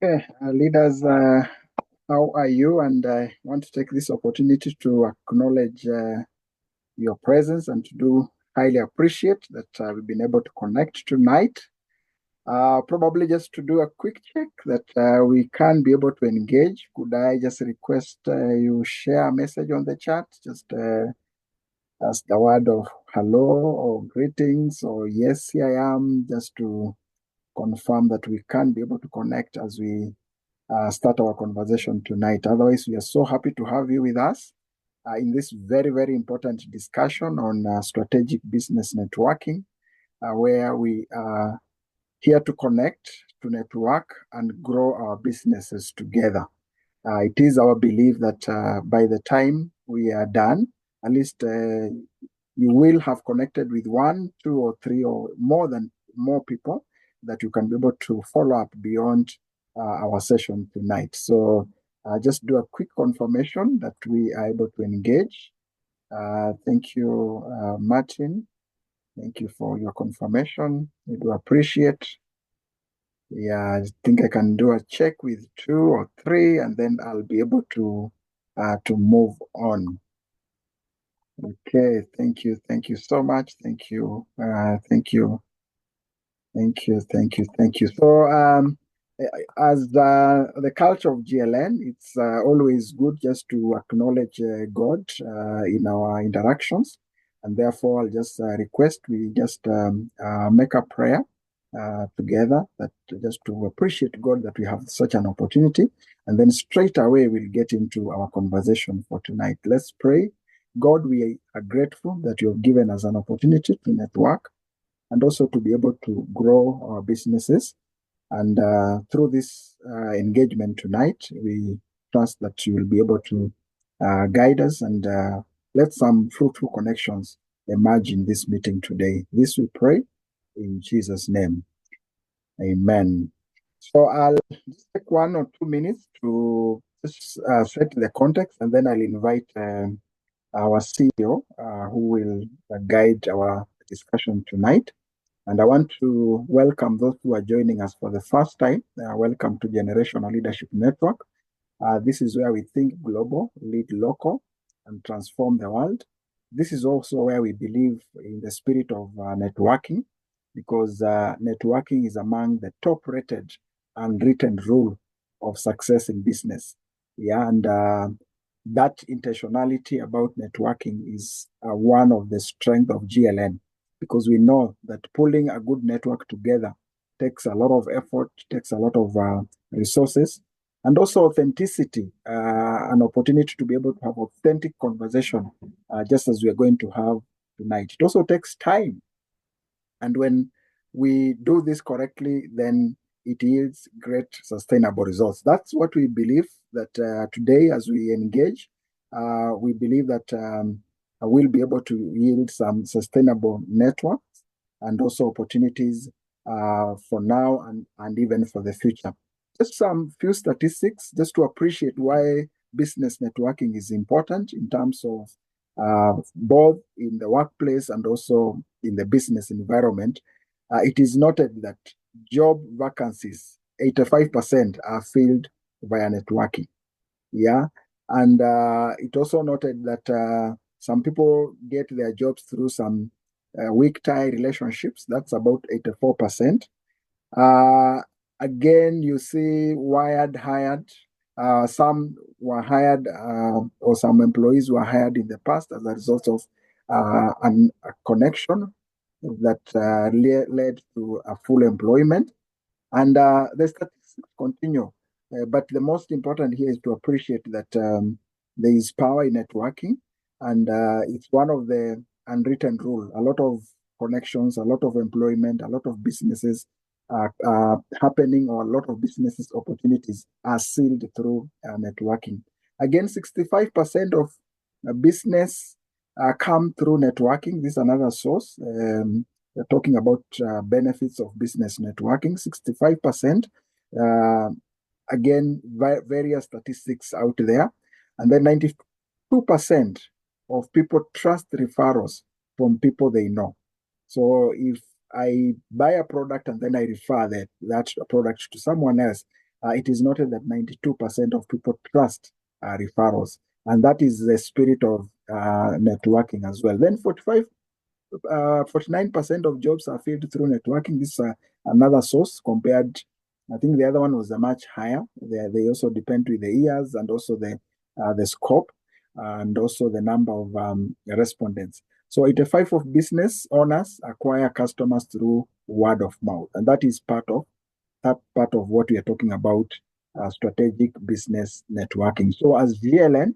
Okay, leaders, how are you? And I want to take this opportunity to acknowledge your presence and to do highly appreciate that we've been able to connect tonight. Probably just to do a quick check that we can be able to engage. Could I just request you share a message on the chat? Just as the word of hello or greetings or yes, here I am, just to confirm that we can be able to connect as we start our conversation tonight. Otherwise, we are so happy to have you with us in this very, very important discussion on strategic business networking, where we are here to connect, to network, and grow our businesses together. It is our belief that by the time we are done, at least you will have connected with one, two, or three, or more people that you can be able to follow up beyond our session tonight. So just do a quick confirmation that we are able to engage. Thank you, Martin. Thank you for your confirmation. We do appreciate. Yeah, I think I can do a check with two or three, and then I'll be able to move on. Okay, thank you so much. Thank you, thank you. So, as the culture of GLN, it's always good just to acknowledge God in our interactions, and therefore I'll just request we just make a prayer together, that just to appreciate God that we have such an opportunity, and then straight away we'll get into our conversation for tonight. Let's pray. God, we are grateful that you have given us an opportunity to network and also to be able to grow our businesses. And through this engagement tonight, we trust that you will be able to guide us and let some fruitful connections emerge in this meeting today. This we pray in Jesus' name. Amen. So I'll just take 1 or 2 minutes to just set the context, and then I'll invite our CEO who will guide our discussion tonight. And I want to welcome those who are joining us for the first time. Welcome to Generational Leadership Network. This is where we think global, lead local, and transform the world. This is also where we believe in the spirit of networking, because networking is among the top-rated unwritten rule of success in business. Yeah, and that intentionality about networking is one of the strengths of GLN, because we know that pulling a good network together takes a lot of effort, takes a lot of resources, and also authenticity, an opportunity to be able to have authentic conversation, just as we are going to have tonight. It also takes time. And when we do this correctly, then it yields great sustainable results. That's what we believe, that today as we engage, we believe that we'll be able to yield some sustainable networks and also opportunities for now and even for the future. Just some few statistics just to appreciate why business networking is important in terms of both in the workplace and also in the business environment. It is noted that job vacancies, 85% are filled via networking. Yeah. And it also noted that some people get their jobs through some weak tie relationships. That's about 84%. Again, you see wired, hired. Some were hired, or some employees were hired in the past as a result of a connection that led to a full employment. And the statistics continue. But the most important here is to appreciate that there is power in networking, and it's one of the unwritten rule. A lot of connections, a lot of employment, a lot of businesses are happening, or a lot of businesses opportunities are sealed through networking. Again, 65% of business come through networking. This is another source. We're talking about benefits of business networking. 65%. Again, various statistics out there. And then 92% of people trust referrals from people they know. So if I buy a product and then I refer that product to someone else, it is noted that 92% of people trust referrals. And that is the spirit of networking as well. Then 49% of jobs are filled through networking. This is another source compared. I think the other one was much higher. They also depend with the years and also the scope and also the number of respondents. So 85% of business owners acquire customers through word of mouth, and that is part of what we are talking about, strategic business networking. So as GLN,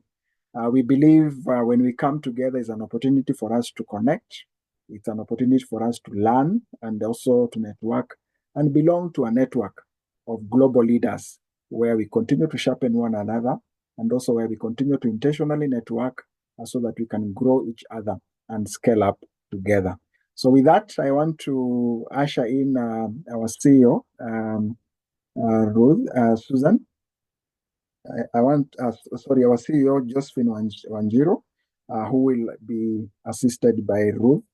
we believe when we come together is an opportunity for us to connect. It's an opportunity for us to learn and also to network and belong to a network of global leaders where we continue to sharpen one another and also where we continue to intentionally network so that we can grow each other and scale up together. So with that, I want to usher in our CEO, Ruth, Susan. Our CEO, Josephine Wanjiro, who will be assisted by Ruth,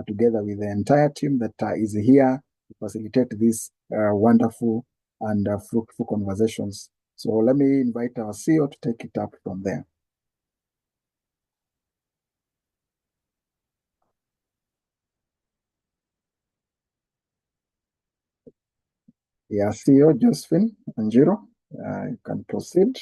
together with the entire team that is here to facilitate these wonderful and fruitful conversations. So let me invite our CEO to take it up from there. Yeah, CEO Josephine Wanjiro, you can proceed.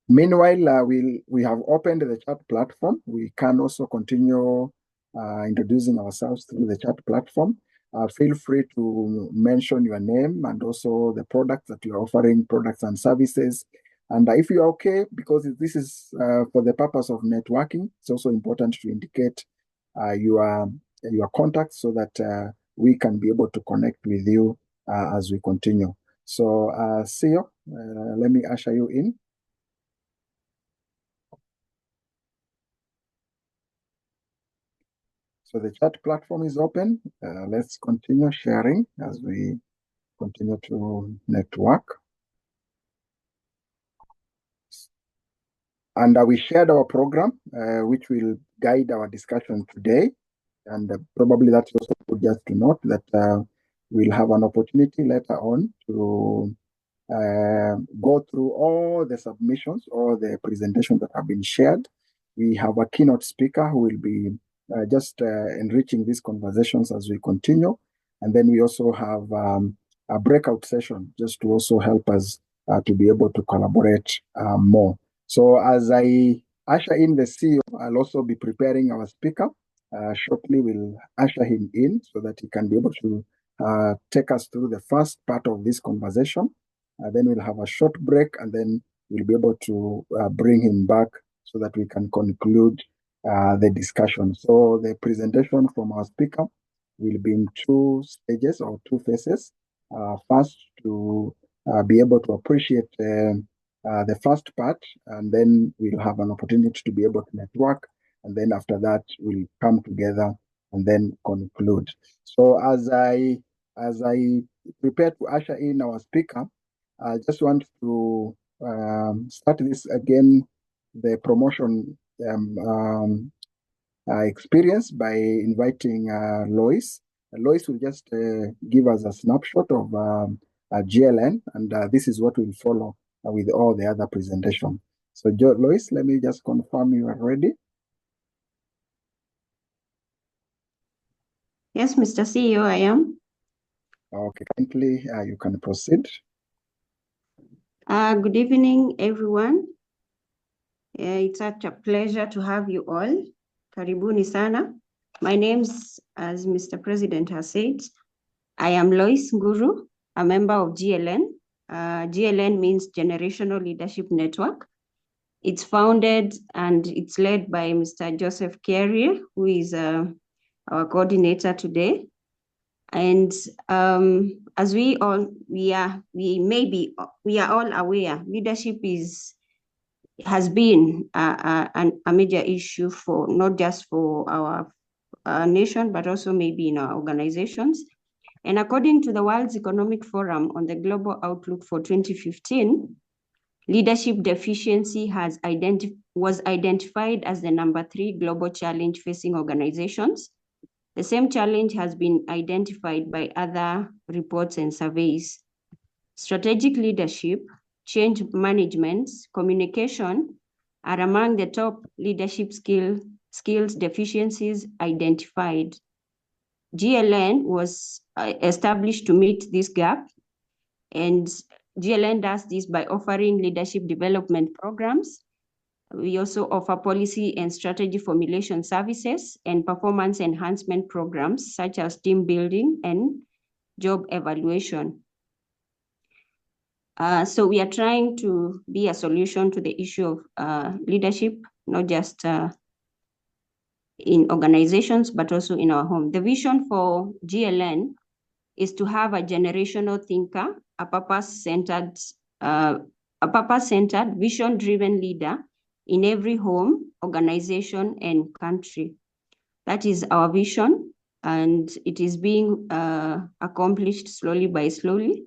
Meanwhile, we have opened the chat platform. We can also continue introducing ourselves through the chat platform. Feel free to mention your name and also the products that you're offering, products and services. And if you're okay, because this is for the purpose of networking, it's also important to indicate your contacts so that we can be able to connect with you as we continue. So, CEO, let me usher you in. So the chat platform is open. Let's continue sharing as we continue to network. And we shared our program, which will guide our discussion today. And probably that's also good just to note that we'll have an opportunity later on to go through all the submissions, all the presentations that have been shared. We have a keynote speaker who will be just enriching these conversations as we continue. And then we also have a breakout session just to also help us to be able to collaborate more. So as I usher in the CEO, I'll also be preparing our speaker. Shortly, we'll usher him in so that he can be able to take us through the first part of this conversation. Then we'll have a short break, and then we'll be able to bring him back so that we can conclude the discussion. So the presentation from our speaker will be in two stages or two phases. First, to be able to appreciate the first part, and then we'll have an opportunity to be able to network. And then after that, we'll come together and then conclude. So as I prepare to usher in our speaker, I just want to start this again, the promotion experience by inviting Lois. Lois will just give us a snapshot of GLN, and this is what will follow with all the other presentation. So Lois, let me just confirm you are ready. Yes, Mr. CEO, I am. Okay, kindly, you can proceed. Good evening, everyone. It's such a pleasure to have you all. Karibuni sana. My name's, as Mr. President has said, I am Lois Nguru, a member of GLN. GLN means Generational Leadership Network. It's founded and it's led by Mr. Joseph Carrier, who is our coordinator today. And as we are all aware, leadership has been a major issue for not just for our nation, but also maybe in our organizations. And according to the World Economic Forum on the Global Outlook for 2015, leadership deficiency was identified as the #3 global challenge facing organizations. The same challenge has been identified by other reports and surveys. Strategic leadership, change management, communication are among the top leadership skills deficiencies identified. GLN was established to meet this gap, and GLN does this by offering leadership development programs. We also offer policy and strategy formulation services and performance enhancement programs such as team building and job evaluation. So we are trying to be a solution to the issue of leadership, not just in organizations, but also in our home. The vision for GLN is to have a generational thinker, a purpose-centered, vision-driven leader in every home, organization, and country. That is our vision, and it is being accomplished slowly by slowly.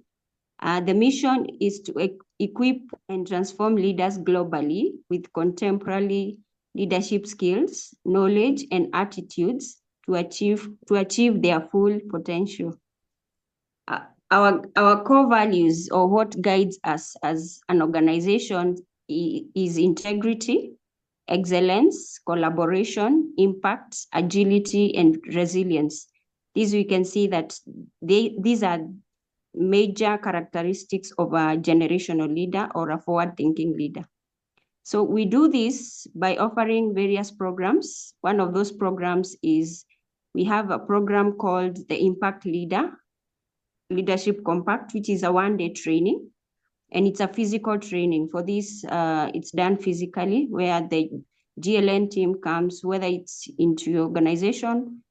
The mission is to equip and transform leaders globally with contemporary leadership skills, knowledge, and attitudes to achieve their full potential. Our core values, or what guides us as an organization, is integrity, excellence, collaboration, impact, agility, and resilience. These we can see that these are major characteristics of a generational leader or a forward-thinking leader. So we do this by offering various programs. One of those programs is we have a program called the Impact Leadership Compact, which is a one-day training, and it's a physical training. For this, it's done physically, where the GLN team comes, whether it's into your organization,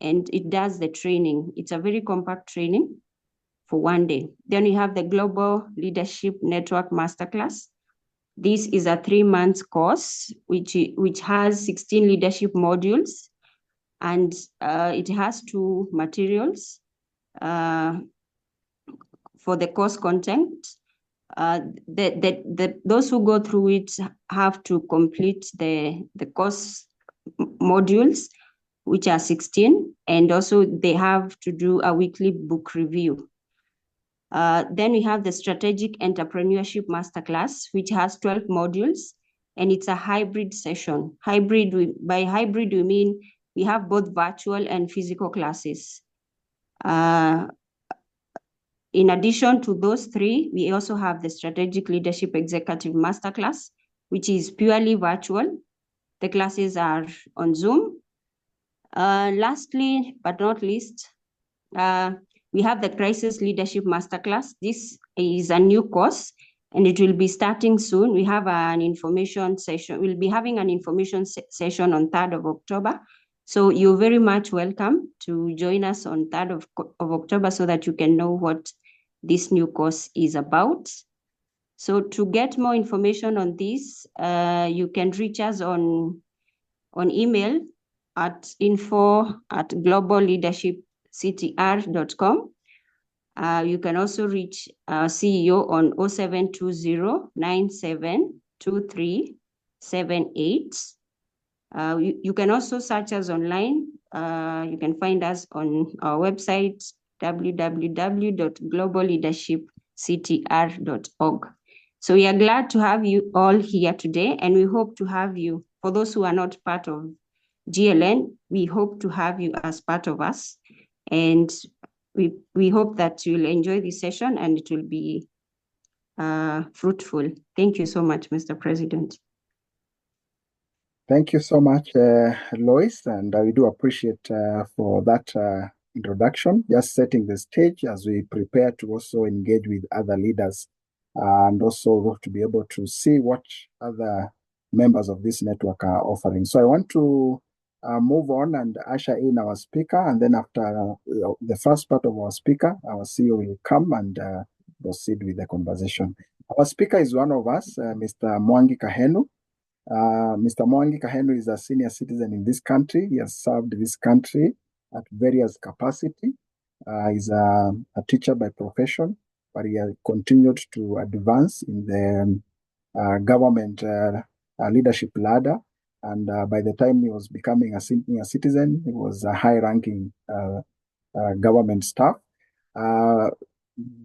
and it does the training. It's a very compact training for one day. Then we have the Global Leadership Network Masterclass. This is a 3-month course, which has 16 leadership modules, and it has 2 materials for the course content. Those who go through it have to complete the course modules, which are 16, and also they have to do a weekly book review. Then we have the Strategic Entrepreneurship Masterclass, which has 12 modules, and it's a hybrid session. By hybrid, we mean we have both virtual and physical classes. In addition to those 3, we also have the Strategic Leadership Executive Masterclass, which is purely virtual. The classes are on Zoom. Lastly, but not least, we have the Crisis Leadership Masterclass. This is a new course, and it will be starting soon. We have an information session. We'll be having an information session on 3rd of October. So you're very much welcome to join us on 3rd of October so that you can know what this new course is about. So to get more information on this, you can reach us on email at info@globalleadershipctr.com. You can also reach our CEO on 0720-972378. You can also search us online. You can find us on our website, www.globalleadershipctr.org. So we are glad to have you all here today, and we hope to have you, for those who are not part of GLN, we hope to have you as part of us. And we hope that you'll enjoy this session and it will be fruitful. Thank you so much, Mr. President. Thank you so much, Lois, and we do appreciate for that introduction, just setting the stage as we prepare to also engage with other leaders and also to be able to see what other members of this network are offering. So I want to move on and usher in our speaker, and then after the first part of our speaker, our CEO will come and proceed with the conversation. Our speaker is one of us, Mr. Mwangi Kahenu. Mr. Mwangi Kahenu is a senior citizen in this country. He has served this country at various capacity. He's a teacher by profession, but he has continued to advance in the government leadership ladder. And by the time he was becoming a senior citizen, he was a high-ranking government staff.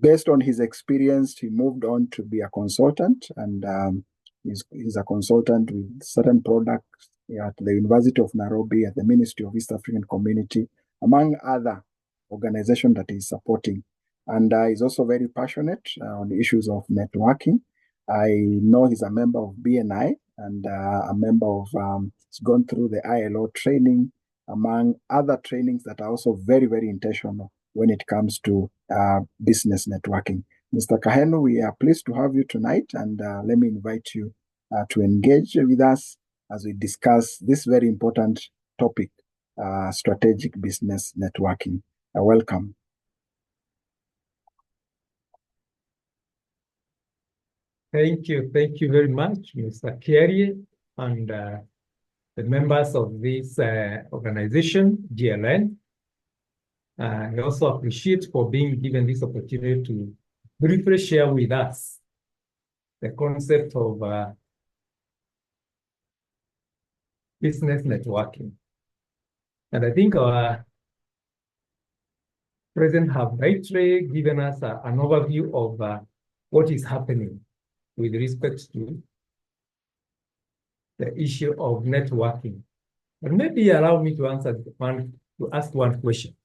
Based on his experience, he moved on to be a consultant, and he's a consultant with certain products at the University of Nairobi, at the Ministry of East African Community, among other organizations that he's supporting. And he's also very passionate on the issues of networking. I know he's a member of BNI and a member of, he's gone through the ILO training, among other trainings that are also very, very intentional when it comes to business networking. Mr. Kahenu, we are pleased to have you tonight, and let me invite you to engage with us as we discuss this very important topic, strategic business networking. Welcome. Thank you very much, Mr. Kerry, and the members of this organization, GLN. I also appreciate for being given this opportunity to briefly share with us the concept of business networking. And I think our president have rightly given us an overview of what is happening with respect to the issue of networking. And maybe allow me to ask one question,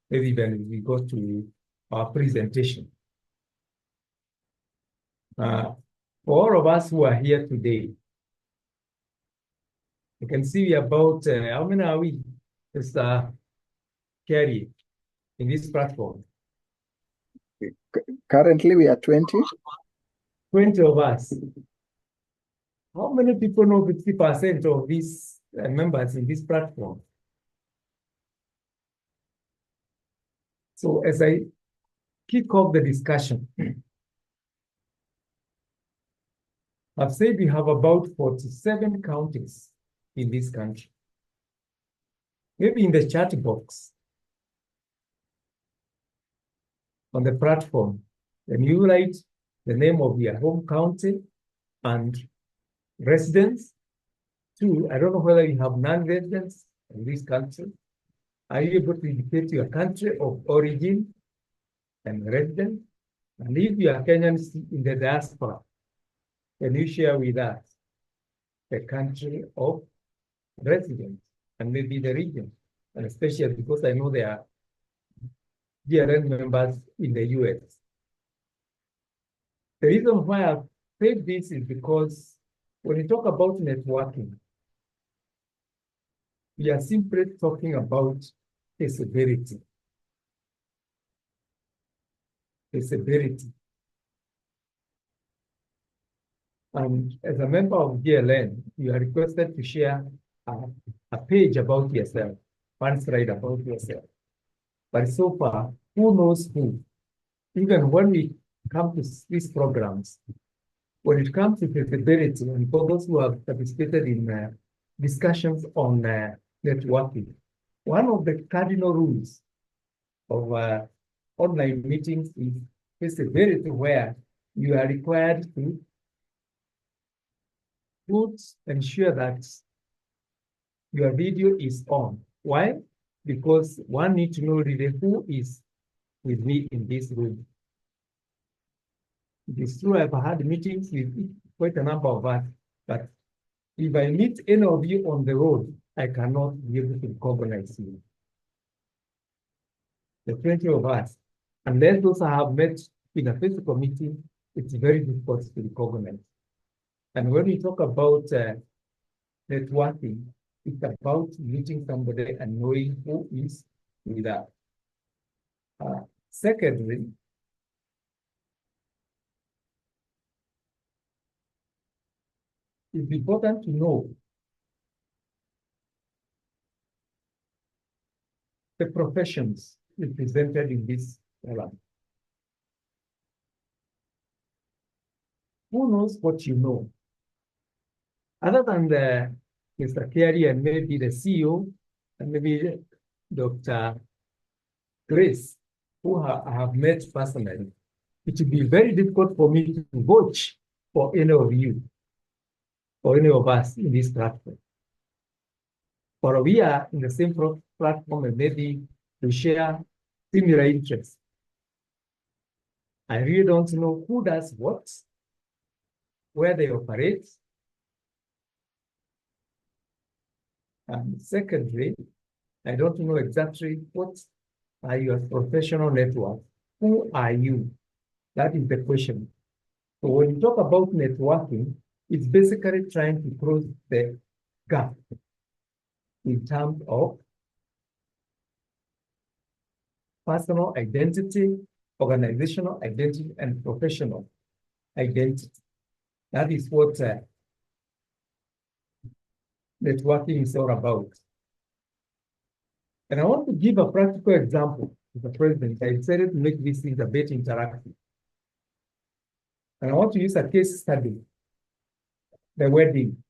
maybe when we go to our presentation. For all of us who are here today, you can see about, how many are we, Mr. Kerry, in this platform? Currently, we are 20. 20 of us. How many people know 50% of these members in this platform? So as I kick off the discussion, I've said we have about 47 counties in this country. Maybe in the chat box on the platform, then you write the name of your home county and residents. Two, I don't know whether you have non-residents in this country. Are you able to indicate your country of origin and residence? And if you are Kenyans in the diaspora, can you share with us the country of residence and maybe the region? And especially because I know there are GLN members in the US. The reason why I've said this is because when you talk about networking, we are simply talking about feasibility. Feasibility. And as a member of GLN, you are requested to share a page about yourself, one slide about yourself. But so far, who knows who? Even when we come to these programs, when it comes to feasibility, and for those who have participated in discussions on networking, one of the cardinal rules of online meetings is feasibility, where you are required to ensure that your video is on. Why? Because one needs to know really who is with me in this room. It is true I've had meetings with quite a number of us, but if I meet any of you on the road, I cannot be able to recognize you. The 20 of us, unless those I have met in a physical meeting, it's very difficult to recognize. And when we talk about networking, it's about meeting somebody and knowing who is with us. Secondly, it's important to know the professions represented in this program. Who knows what you know? Other than Mr. Kerry and maybe the CEO and maybe Dr. Grace, who I have met personally, it will be very difficult for me to vouch for any of you or any of us in this platform. or we are in the same platform and maybe we share similar interests. I really don't know who does what, where they operate. And secondly, I don't know exactly what are your professional networks. Who are you? That is the question. So when you talk about networking, it's basically trying to close the gap in terms of personal identity, organizational identity, and professional identity. That is what networking is all about. And I want to give a practical example to the president. I decided to make this thing a bit interactive. And I want to use a case study, the wedding.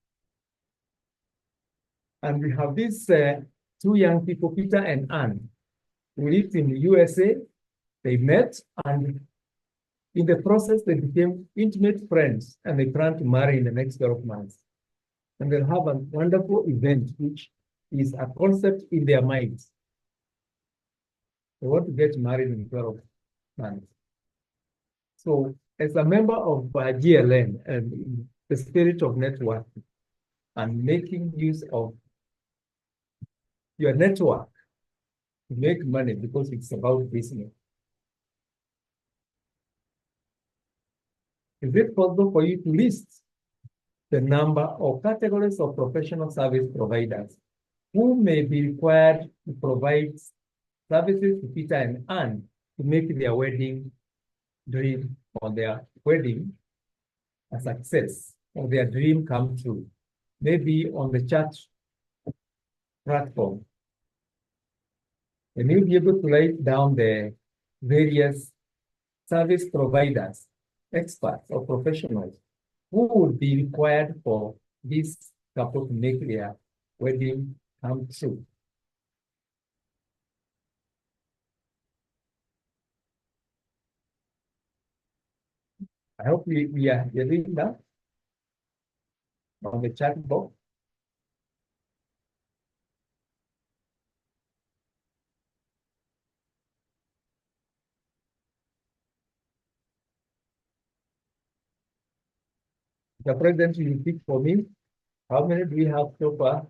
And we have these two young people, Peter and Anne, who lived in the USA. They met, and in the process, they became intimate friends, and they plan to marry in the next 12 months. And they'll have a wonderful event, which is a concept in their minds. They want to get married in 12 months. So as a member of GLN and in the spirit of networking and making use of your network to make money because it's about business. Is it possible for you to list the number or categories of professional service providers who may be required to provide services to Peter and Anne to make their wedding dream or their wedding a success or their dream come true? Maybe on the chat platform. And you'll be able to write down the various service providers, experts or professionals who would be required for this couple to make their wedding come true. I hope we are getting that on the chat box. The president will pick for me. How many do we have so far?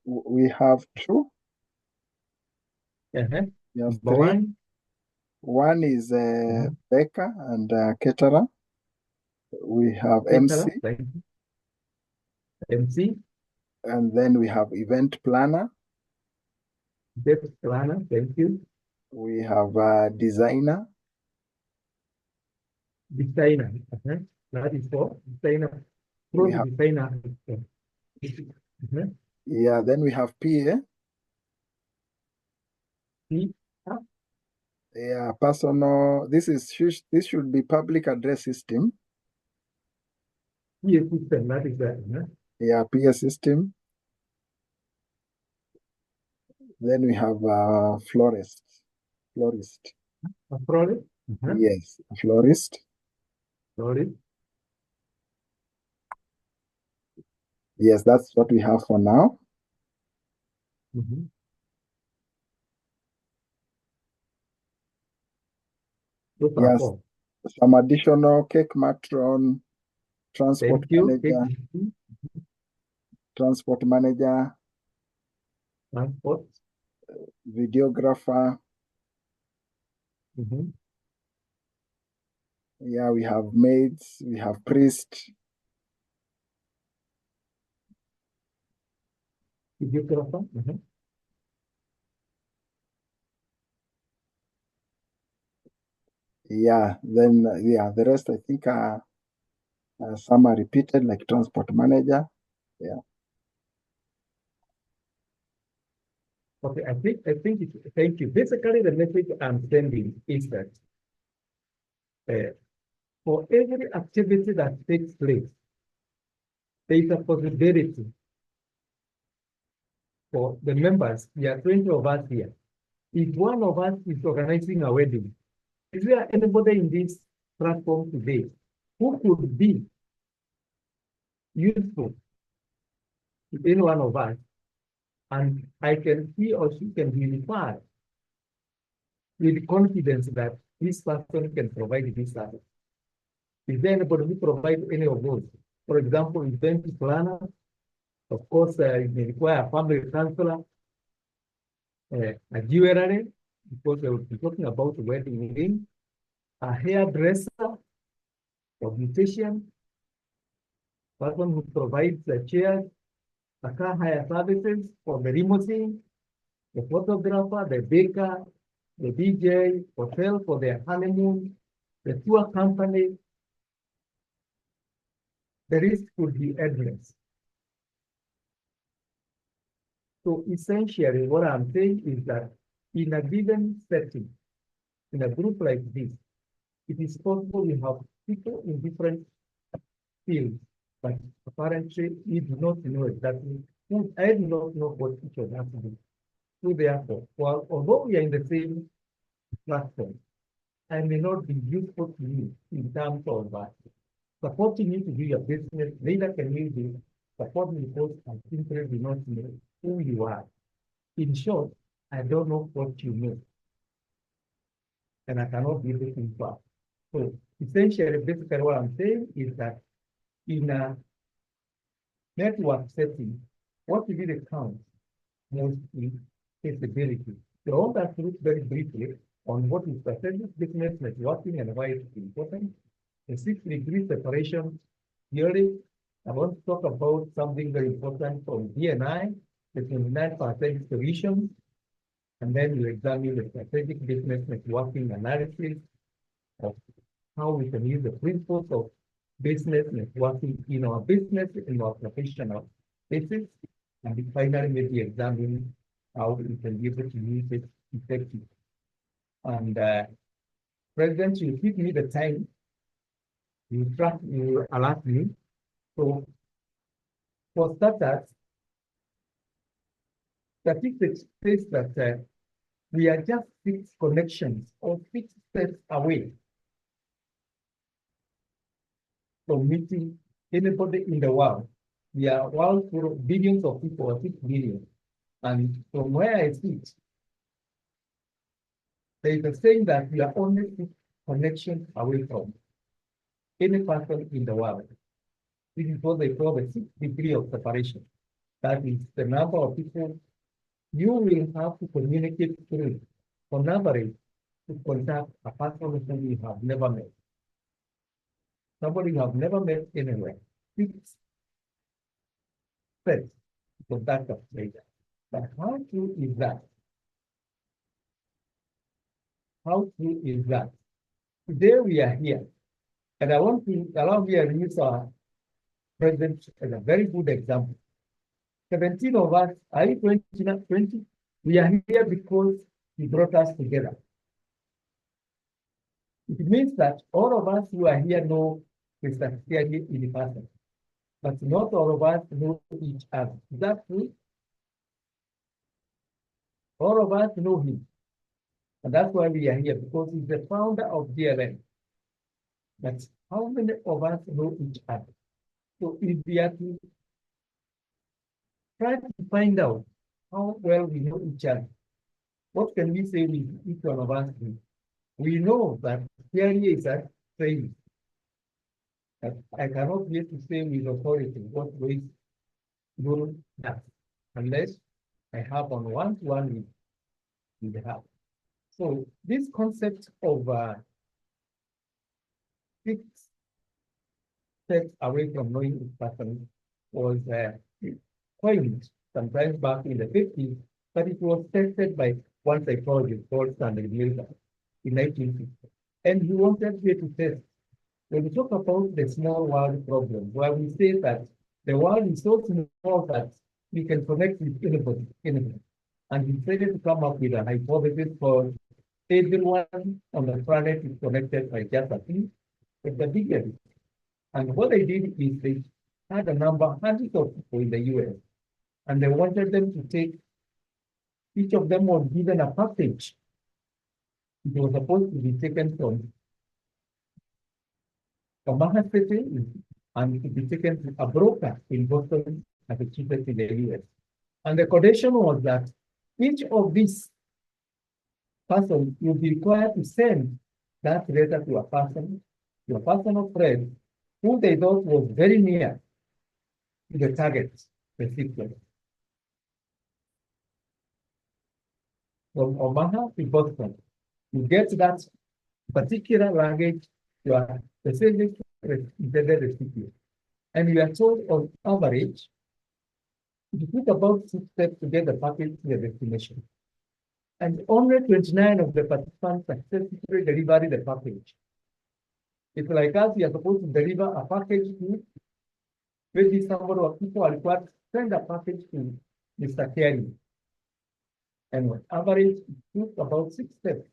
We have two. We We have Number three. one, One is Becca and caterer. We have MC, MC, and then we have event planner. depth planner, thank you. We have designer. Designer, that is for designer. We have, Designer. yeah, then we have PA. Yeah, personal. This should be public address system. PA system, that is that. Yeah, PA system. Then we have florist. Florist. A florist? Yes, a florist. Florist. Yes, that's what we have for now. Yes, some additional cake matron, transport manager, transport manager, videographer. Yeah, we have maids, we have priest. Videographer. Yeah, then yeah, the rest I think some are repeated, like transport manager. Yeah. Okay, I think thank you. Basically, the message I'm sending is that for every activity that takes place, there is a possibility for the members. There are 20 of us here. If one of us is organizing a wedding, is there anybody in this platform today who could be useful to any one of us, and he or she can be referred with confidence that this person can provide this service. Is there anybody who provides any of those? For example, event planner, of course, it may require a family counselor, a jewelry, because they will be talking about wedding ring, a hairdresser, a beautician, person who provides the chairs, the car hire services for the limousine, the photographer, the baker, the DJ, hotel for their honeymoon, the tour company. The list could be endless. So essentially, what I'm saying is that in a given setting, in a group like this, it is possible you have people in different fields, but apparently we do not know exactly, I do not know what each of us do. So therefore, although we are in the same platform, I may not be useful to you in terms of supporting you to do your business, neither can you do support me because I simply do not know who you are. In short, I don't know what you know, and I cannot be looking for. So essentially, basically what I'm saying is that in a network setting, what really counts most is capability. So I want us to look very briefly on what is strategic business networking and why it's important. The 6 degree separation theory. I want to talk about something very important from DNI, the 29% solutions, and then we examine the strategic business networking analysis of how we can use the principles of business networking in our business, in our professional basis, and finally maybe examine how we can be able to use it effectively. And President, you give me the time, you alert me. So for starters, statistics says that we are just 6 connections or 6 steps away from meeting anybody in the world. We are world full of billions of people, or 6 billion. And from where I sit, there is a saying that we are only 6 connections away from any person in the world. This is what they call the 6th degree of separation. That is the number of people you will have to communicate through, on average, to contact a person whom you have never met. Somebody you have never met anywhere. 6 steps to contact a stranger. But how true is that? How true is that? Today we are here, and I want to allow me to use our president as a very good example. 17 of us, are you 20? 20? We are here because he brought us together. It means that all of us who are here know Mr. Kiagi in person, but not all of us know each other. Is that true? All of us know him. And that's why we are here, because he's the founder of GLN. But how many of us know each other? So if we are to try to find out how well we know each other, what can we say with each one of us do? We know that theory is a training. I cannot yet to say with authority what ways do that unless I have on one-to-one with the help. So this concept of 6 steps away from knowing each person was coined sometimes back in the 50s, but it was tested by one psychologist called Stanley Milgram in 1950. And he wanted here to test. When we talk about the small world problem, where we say that the world is so small that we can connect with anybody. And he decided to come up with a hypothesis called everyone on the planet is connected by just a thing, but the biggest. And what they did is they had a number, hundreds of people in the US, and they wanted them to take, each of them was given a package. It was supposed to be taken from Omaha City and to be taken to a broker in Boston as the cheapest in the US. And the condition was that each of these persons will be required to send that letter to a personal friend who they thought was very near to the target recipient. From Omaha to Boston, you get that particular luggage to a specific intended recipient. And you are told on average, it took about 6 steps to get the package to the destination. And only 29 of the participants successfully delivered the package. It's like us, we are supposed to deliver a package to maybe somebody or people are required to send a package to Mr. Kerry. And on average, it took about 6 steps.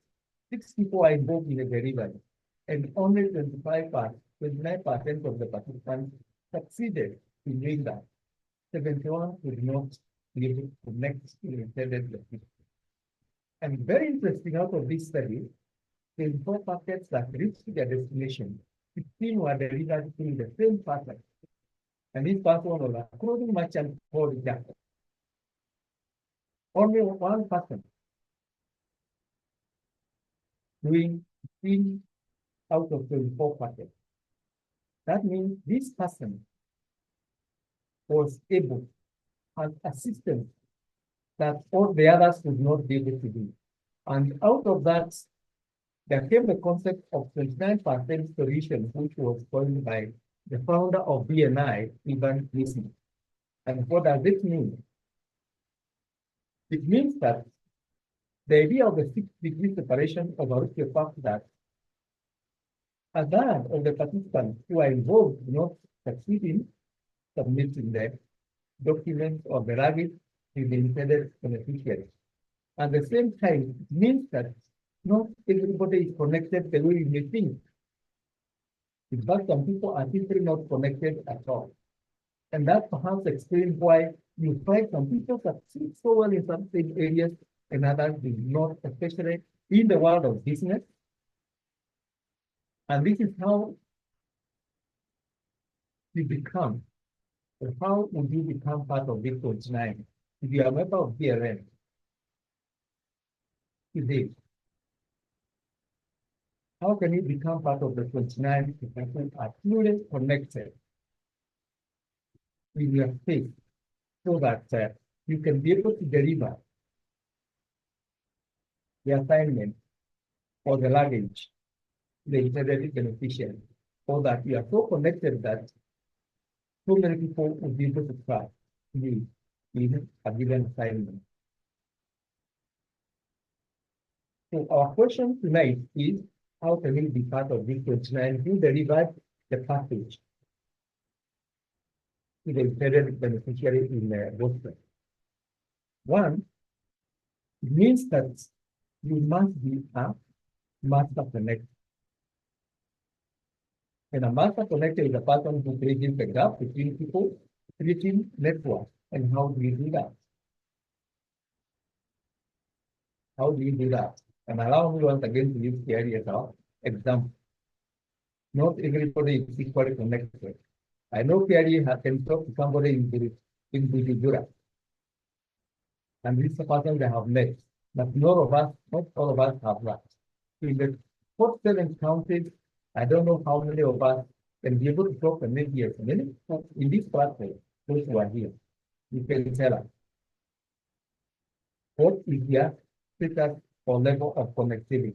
6 people are involved in the delivery. And only 29% of the participants succeeded in doing that. 71 would not be able to connect to the intended destination. And very interesting out of this study, 24 packets that reached their destination, 15 were delivered through the same pattern. And this person was a clothing merchant called Jack. Only one person doing 15 out of 24 packets. That means this person was able and assistant that all the others would not be able to do. And out of that, there came the concept of 29% solution, which was coined by the founder of BNI, Ivan Nisman. And what does it mean? It means that the idea of the 6-degree separation overlooks the fact that a third of the participants who are involved do not succeed in submitting the documents or the luggage to the intended beneficiary. At the same time, it means that not everybody is connected the way you may think. In fact, some people are simply not connected at all. And that perhaps explains why you find some people succeed so well in some areas and others do not, especially in the world of business. And this is how you become, or how would you become part of this 29? If you are a member of GLN today, how can you become part of the 29 if you are truly connected with your faith so that you can be able to deliver the assignment or the luggage to the intended beneficiary, so that you are so connected that so many people will be able to trust you in a given assignment. So our question tonight is, how can we be part of this 29 who delivered the package to the intended beneficiary in Boston? One, it means that you must be a master connector. And a master connector is a person who bridges the gap between people, creating networks. And how do you do that? How do you do that? And allow me once again to use theory as an example. Not everybody is equally connected. I know theory can talk to somebody in Bujumbura, and this is a person they have met. But not all of us have that. In the 47 counties, I don't know how many of us can be able to talk and maybe as many in this platform, those who are here. You can tell us what is their status or level of connectivity.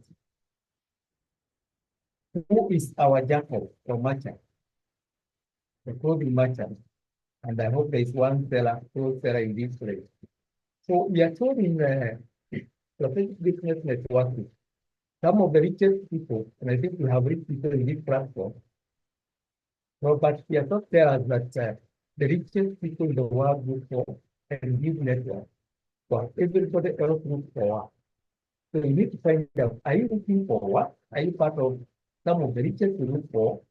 Who is our Jacob or merchant? The clothing merchant. And I hope there is one seller, clothes seller in this place. So we are told in strategic business networking, some of the richest people, and I think we have rich people in this platform, but we are not tell us that the richest people in the world look for and give network, but everybody else looks for what. So you need to find out, are you looking for what? Are you part of some of the richest who look for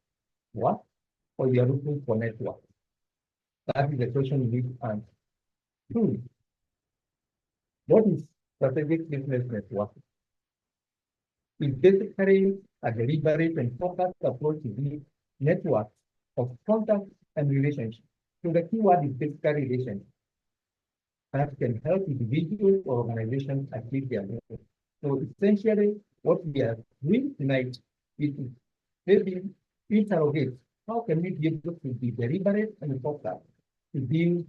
what? Or you are looking for network? That is the question you need to answer. Two, what is strategic business networking? It's basically a deliberate and focused approach to build networks of contact and relationship. So the key word is basically relationship that can help individuals or organizations achieve their goals. So essentially, what we are doing tonight is to maybe interrogate how can we be able to be deliberate and focused to build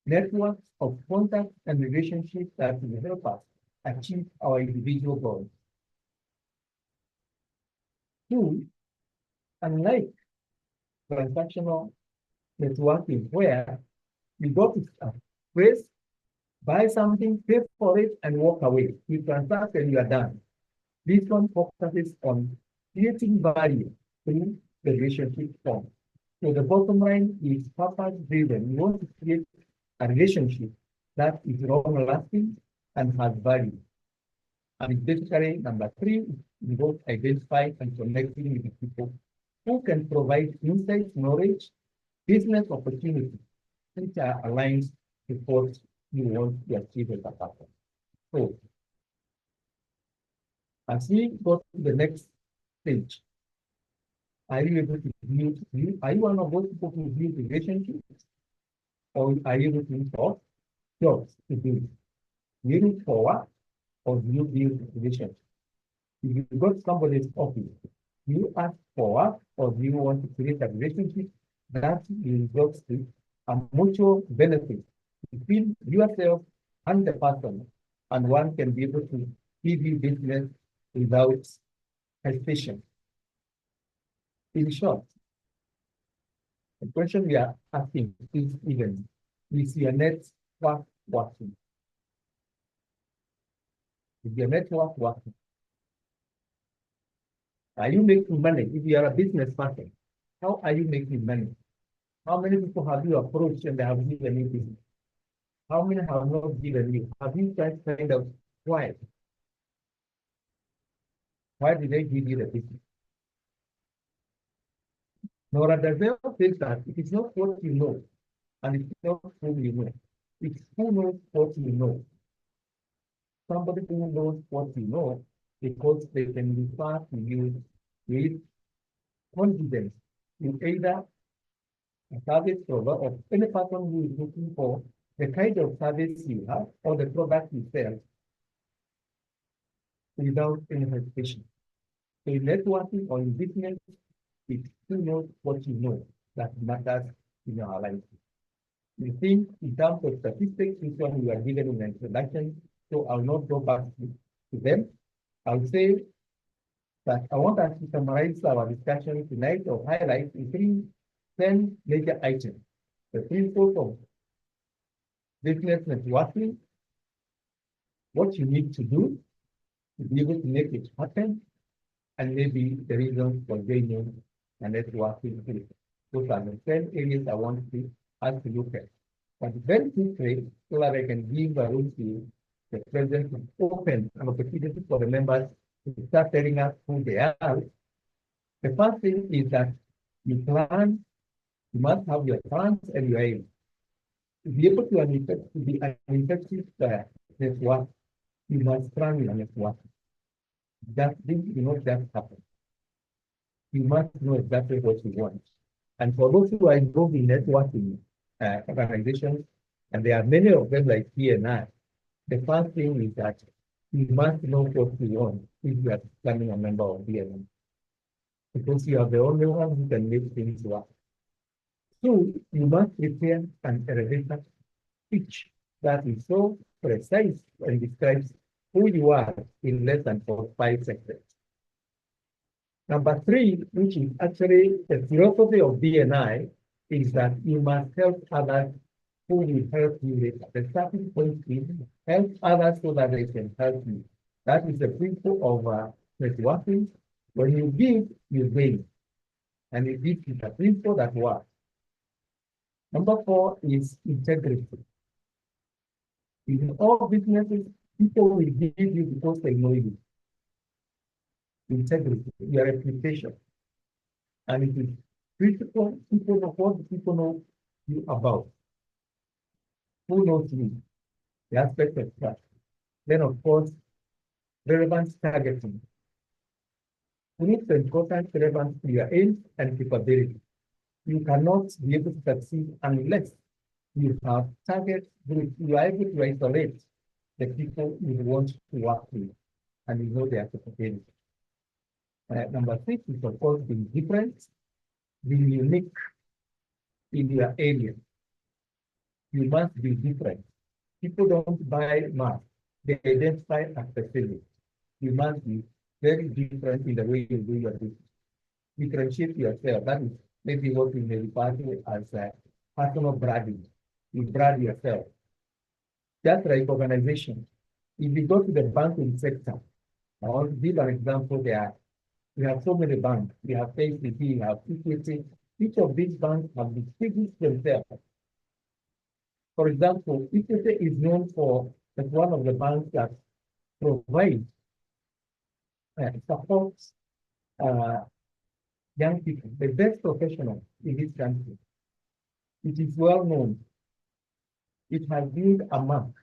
networks of contact and relationships that will help us achieve our individual goals. Two, unlike transactional networking where you go to a place, buy something, pay for it, and walk away. You transact and you are done. This one focuses on creating value through the relationship form. So the bottom line is purpose-driven. You want to create a relationship that is long-lasting and has value. And basically, number three, involves identifying and connecting with people who can provide insights, knowledge, business opportunities, which are aligned with what you want to achieve as a person. So, as we go to the next stage, are you able to build, are you one of those people who build relationships? Or are you looking for jobs to do? Do you look for work or do you build relationships? If you go to somebody's office, do you ask for work or do you want to create a relationship that results in a mutual benefit between yourself and the person, and one can be able to give you business without hesitation? In short, the question we are asking is even, is your network working? Is your network working? Are you making money? If you are a business person, how are you making money? How many people have you approached and they have given you business? How many have not given you? Have you tried to find out why? Why did they give you the business? Nora Deville says that it is not what you know, and it's not who you know. It's who knows what you know. Somebody who knows what you know, because they can refer to you with confidence in either a service provider or any person who is looking for the kind of service you have or the product you sell without any hesitation. So in networking or in business, it's who knows what you know that matters in our life. We think in terms of statistics, this one we are given in the introduction, so I'll not go back to them. I'll say that I want us to summarize our discussion tonight or highlight in 10 major items. The principles of business networking, what you need to do to be able to make it happen, and maybe the reasons for joining a networking group. Those are the 10 areas I want us to look at. But very quickly, so that I can give a room to the president to open an opportunity for the members to start telling us who they are. The first thing is that you must have your plans and your aim. To be able to be an effective network, you must plan your network. That thing will not just happen. You must know exactly what you want. And for those who are involved in networking organizations, and there are many of them like GLN, the first thing is that you must know what you want if you are becoming a member of GLN, because you are the only one who can make things work. Two, you must prepare an elevator pitch that is so precise and describes who you are in less than 5 seconds. Number three, which is actually the philosophy of BNI, is that you must help others who will help you later. The starting point is help others so that they can help you. That is the principle of networking. When you give, you gain. And this is a principle that works. Number four is integrity. In all businesses, people will give you because they know you. Integrity, your reputation. And it is critical, people know what people know you about. Who knows you? The aspect of trust. Then, of course, relevant targeting. We need to important relevance to your aims and capability. You cannot be able to succeed unless you have targets which you are able to isolate the people you want to work with and you know their capability. Number 6 is, of course, being different, being unique in your area. You must be different. People don't buy mass, they identify as specific. You must be very different in the way you do your business. Differentiate yourself. That is maybe what we may refer to as personal branding. You brand yourself. Just like organization. If you go to the banking sector, I want to give an example there. We have so many banks. We have KCB, we have Equity. Each of these banks have distinguished themselves. For example, Equity is known for as one of the banks that provides supports young people, the best professionals in this country. It is well known. It has built a mark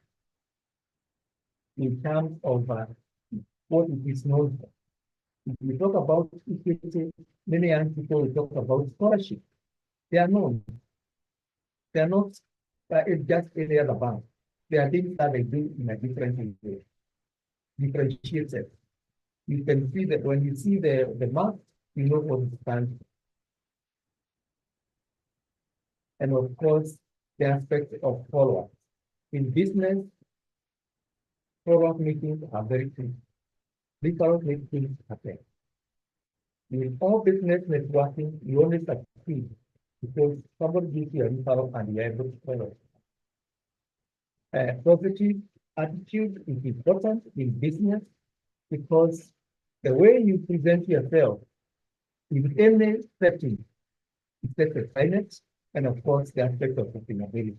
in terms of what it is known for. If we talk about equity, many young people will talk about scholarship. They are known. They are not just any other bank. They are things that they do in a different way, differentiated. You can see that when you see the mark, you know what it stands for. And of course, the aspect of follow-up. In business, follow-up meetings are very key. Follow-up meetings happen. In all business networking, you only succeed because somebody gives you a referral and you're able to follow. Positive attitude is important in business because the way you present yourself in any setting is set a climate, and of course, the aspect of sustainability.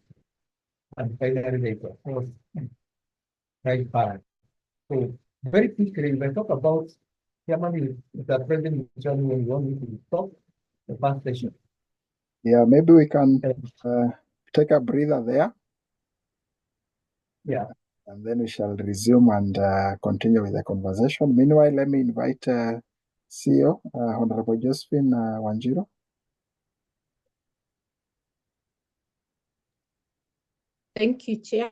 And finally, there's of course, right balance. So very quickly, if I talk about Chairman, the President, when you want me to stop the first session. Yeah, maybe we can take a breather there. Yeah. And then we shall resume and continue with the conversation. Meanwhile, let me invite CEO, Honorable Josephine Wanjiru. Thank you, Chair.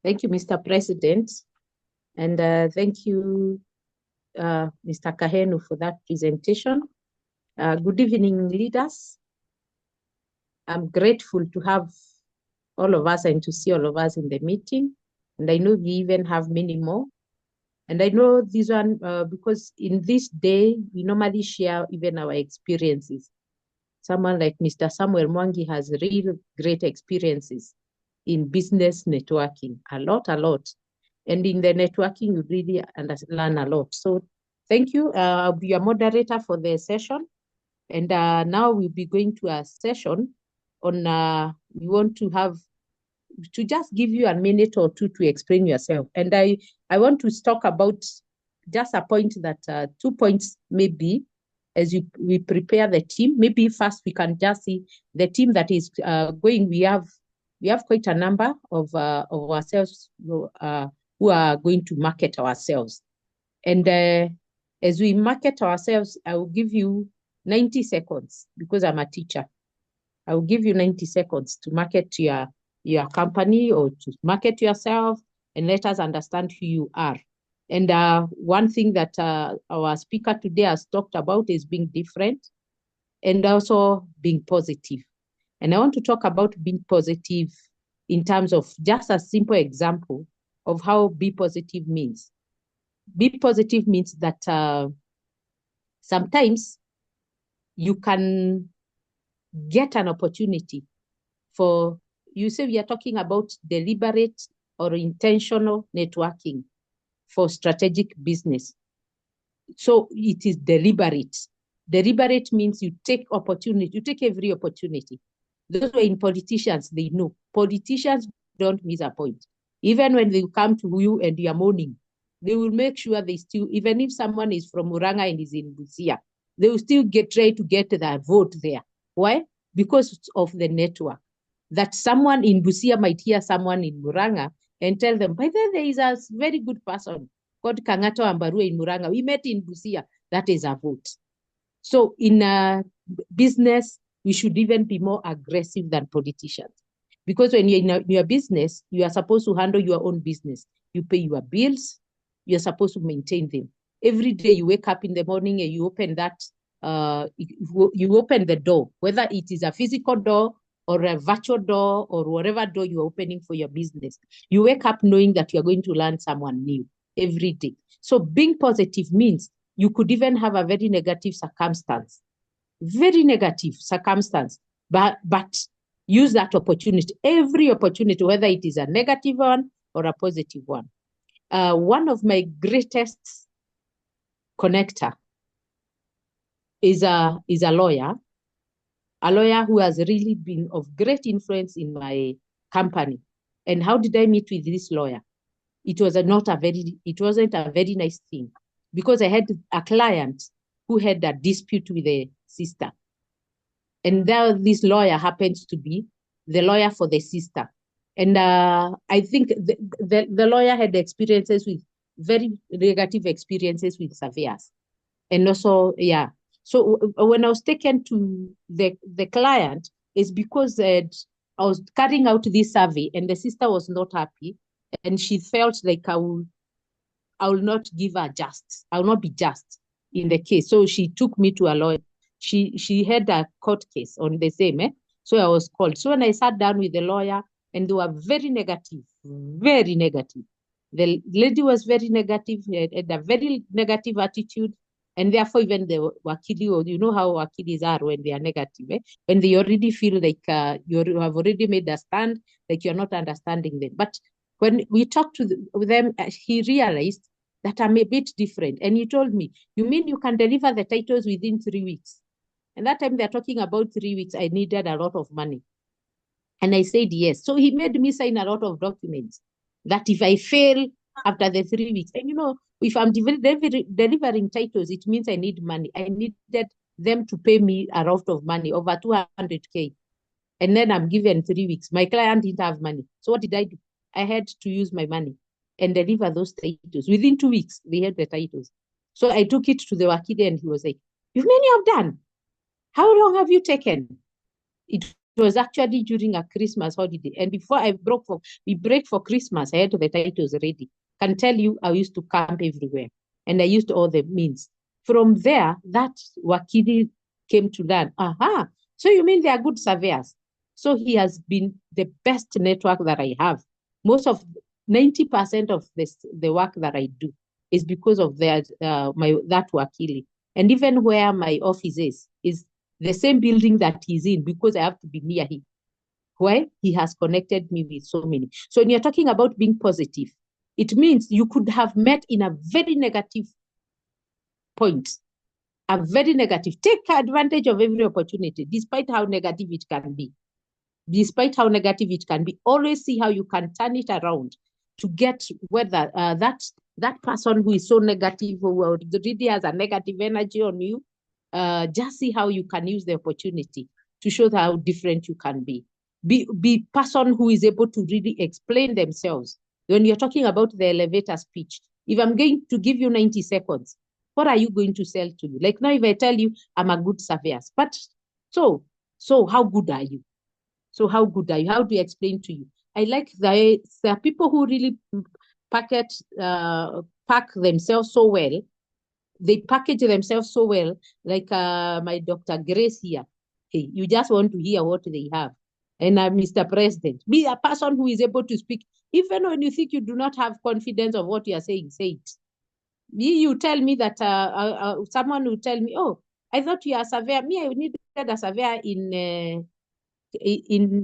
Thank you, Mr. President. And thank you, Mr. Kahenu, for that presentation. Good evening, leaders. I'm grateful to have all of us and to see all of us in the meeting. And I know we even have many more. And I know this one, because in this day, we normally share even our experiences. Someone like Mr. Samuel Mwangi has real great experiences in business networking, a lot. And in the networking, you really learn a lot. So thank you. I'll be your moderator for the session. And now we'll be going to a session on, we want to just give you a minute or two to explain yourself. And I want to talk about just a point that 2 points maybe as we prepare the team. Maybe first we can just see the team that is going. We have quite a number of ourselves who are going to market ourselves. And as we market ourselves, I will give you 90 seconds because I'm a teacher. I will give you 90 seconds to market your company or to market yourself and let us understand who you are. And one thing that our speaker today has talked about is being different and also being positive. And I want to talk about being positive in terms of just a simple example of how be positive means. Be positive means that sometimes you can get an opportunity for, you say we are talking about deliberate or intentional networking for strategic business. So it is deliberate. Deliberate means you take opportunity, you take every opportunity. Those who are in politicians, they know. Politicians don't miss a point. Even when they come to you and you are mourning, they will make sure they still, even if someone is from Muranga and is in Busia, they will still try to get the vote there. Why? Because of the network. That someone in Busia might hear someone in Muranga and tell them, by the way, there is a very good person called Kangato Ambarua in Muranga. We met in Busia. that is a vote. So in business, we should even be more aggressive than politicians. Because when you're in your business, you are supposed to handle your own business. You pay your bills, you're supposed to maintain them. Every day you wake up in the morning and you open that, you open the door, whether it is a physical door or a virtual door or whatever door you're opening for your business. You wake up knowing that you're going to learn someone new every day. So being positive means you could even have a very negative circumstance, but use that opportunity, every opportunity, whether it is a negative one or a positive one. One of my greatest connector is a lawyer who has really been of great influence in my company. And how did I meet with this lawyer? It wasn't a very nice thing, because I had a client who had a dispute with a sister. And now this lawyer happens to be the lawyer for the sister. And I think the lawyer had experiences with very negative experiences with surveyors. And also, yeah. So when I was taken to the client, it's because I was carrying out this survey and the sister was not happy. And she felt like I will not give her just. I will not be just in the case. So she took me to a lawyer. She had a court case on the same. So I was called. So when I sat down with the lawyer, and they were very negative, very negative. The lady was very negative, had a very negative attitude. And therefore, even the wakili, you know how wakilis are when they are negative, when they already feel like you have already made a stand, like you're not understanding them. But when we talked to them, he realized that I'm a bit different. And he told me, you mean you can deliver the titles within 3 weeks? And that time they're talking about 3 weeks, I needed a lot of money. And I said yes. So he made me sign a lot of documents that if I fail after the 3 weeks, and you know, if I'm delivering titles, it means I need money. I needed them to pay me a lot of money, over 200K. And then I'm given 3 weeks. My client didn't have money. So what did I do? I had to use my money and deliver those titles. Within 2 weeks, they had the titles. So I took it to the wakili and he was like, "You've many have done. How long have you taken?" It was actually during a Christmas holiday. And before we break for Christmas, I had the titles ready. Can tell you, I used to camp everywhere. And I used all the means. From there, that wakili came to learn, aha, so you mean they are good surveyors? So he has been the best network that I have. 90% of the work that I do is because of that wakili. And even where my office is the same building that he's in, because I have to be near him. Why? He has connected me with so many. So when you're talking about being positive, it means you could have met in a very negative point, a very negative. Take advantage of every opportunity, despite how negative it can be. Despite how negative it can be, always see how you can turn it around to get whether that person who is so negative or really has a negative energy on you, just see how you can use the opportunity to show how different you can be. Be person who is able to really explain themselves. When you're talking about the elevator speech, if I'm going to give you 90 seconds, what are you going to sell to me? Like now, if I tell you I'm a good surveyor, but so how good are you? So how good are you? How do you explain to you? I like the people who really pack themselves so well. They package themselves so well, like my Dr. Grace here. Hey, you just want to hear what they have. And Mr. President, be a person who is able to speak. Even when you think you do not have confidence of what you are saying, say it. You tell me that someone will tell me, oh, I thought you are a surveyor. Me, I needed a surveyor in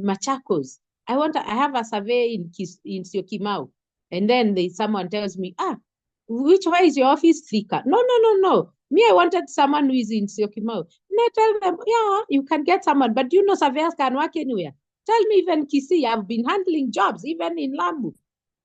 Machakos. I have a survey in Syokimau. And then someone tells me, why is your office thicker? No. Me, I wanted someone who is in Syokimau. And I tell them, yeah, you can get someone, but you know surveyors can work anywhere. Tell me, even Kisii, I've been handling jobs, even in Lamu.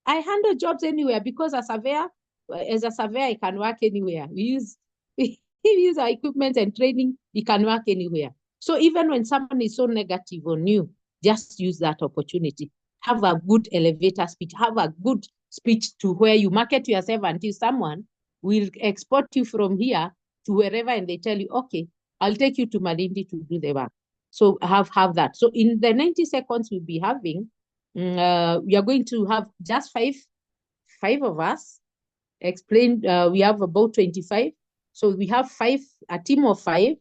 I handle jobs anywhere because as a surveyor, I can work anywhere. We use our equipment and training, we can work anywhere. So even when someone is so negative on you, just use that opportunity. Have a good elevator speech. Have a good speech to where you market yourself until someone will export you from here to wherever and they tell you, okay, I'll take you to Malindi to do the work. So have that. So in the 90 seconds we'll be having, we are going to have just five of us explain. We have about 25. So we have a team of 5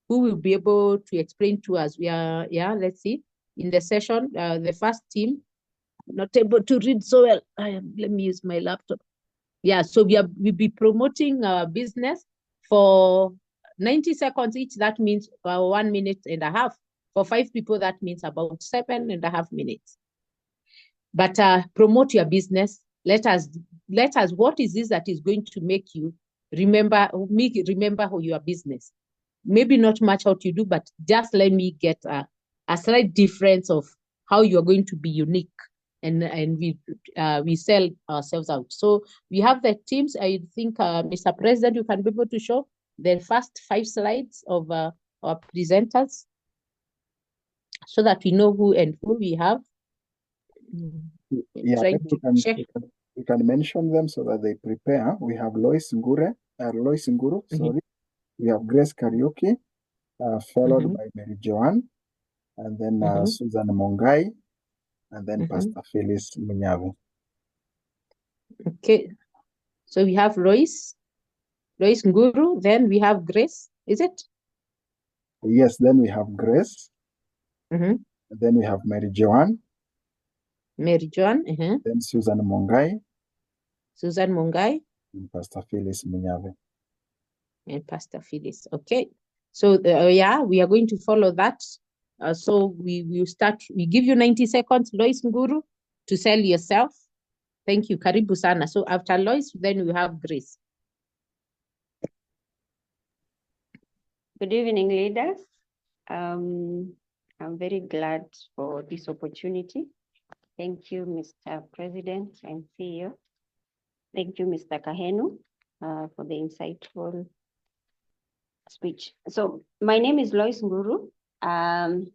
who will be able to explain to us. Let's see. In the session, the first team, not able to read so well. Let me use my laptop. Yeah, so we'll be promoting business for 90 seconds each. That means 1 minute and a half. For 5 people, that means about 7.5 minutes. But promote your business. Let us, what is this that is going to make you remember your business? Maybe not much how to do, but just let me get a slight difference of how you are going to be unique, and we sell ourselves out. So we have the teams. I think, Mr. President, you can be able to show the first 5 slides of our presenters so that we know who we have. Yeah, we can mention them so that they prepare. We have Lois Nguru, sorry. We have Grace Karaoke, followed by Mary Joanne, and then Susan Mongai, and then Pastor Phyllis Munyavu. Okay, so we have Lois Nguru, then we have Grace, is it? Yes, then we have Grace. Then we have Mary Joanne. Then Susan Mongai. And Pastor Phyllis Munyavu. And Pastor Phyllis. Okay. So we are going to follow that. So we will start. We give you 90 seconds, Lois Nguru, to sell yourself. Thank you. Karibu sana. So after Lois, then we have Grace. Good evening, leaders. I'm very glad for this opportunity. Thank you, Mr. President and CEO. Thank you, Mr. Kahenu, for the insightful speech. So my name is Lois Nguru. I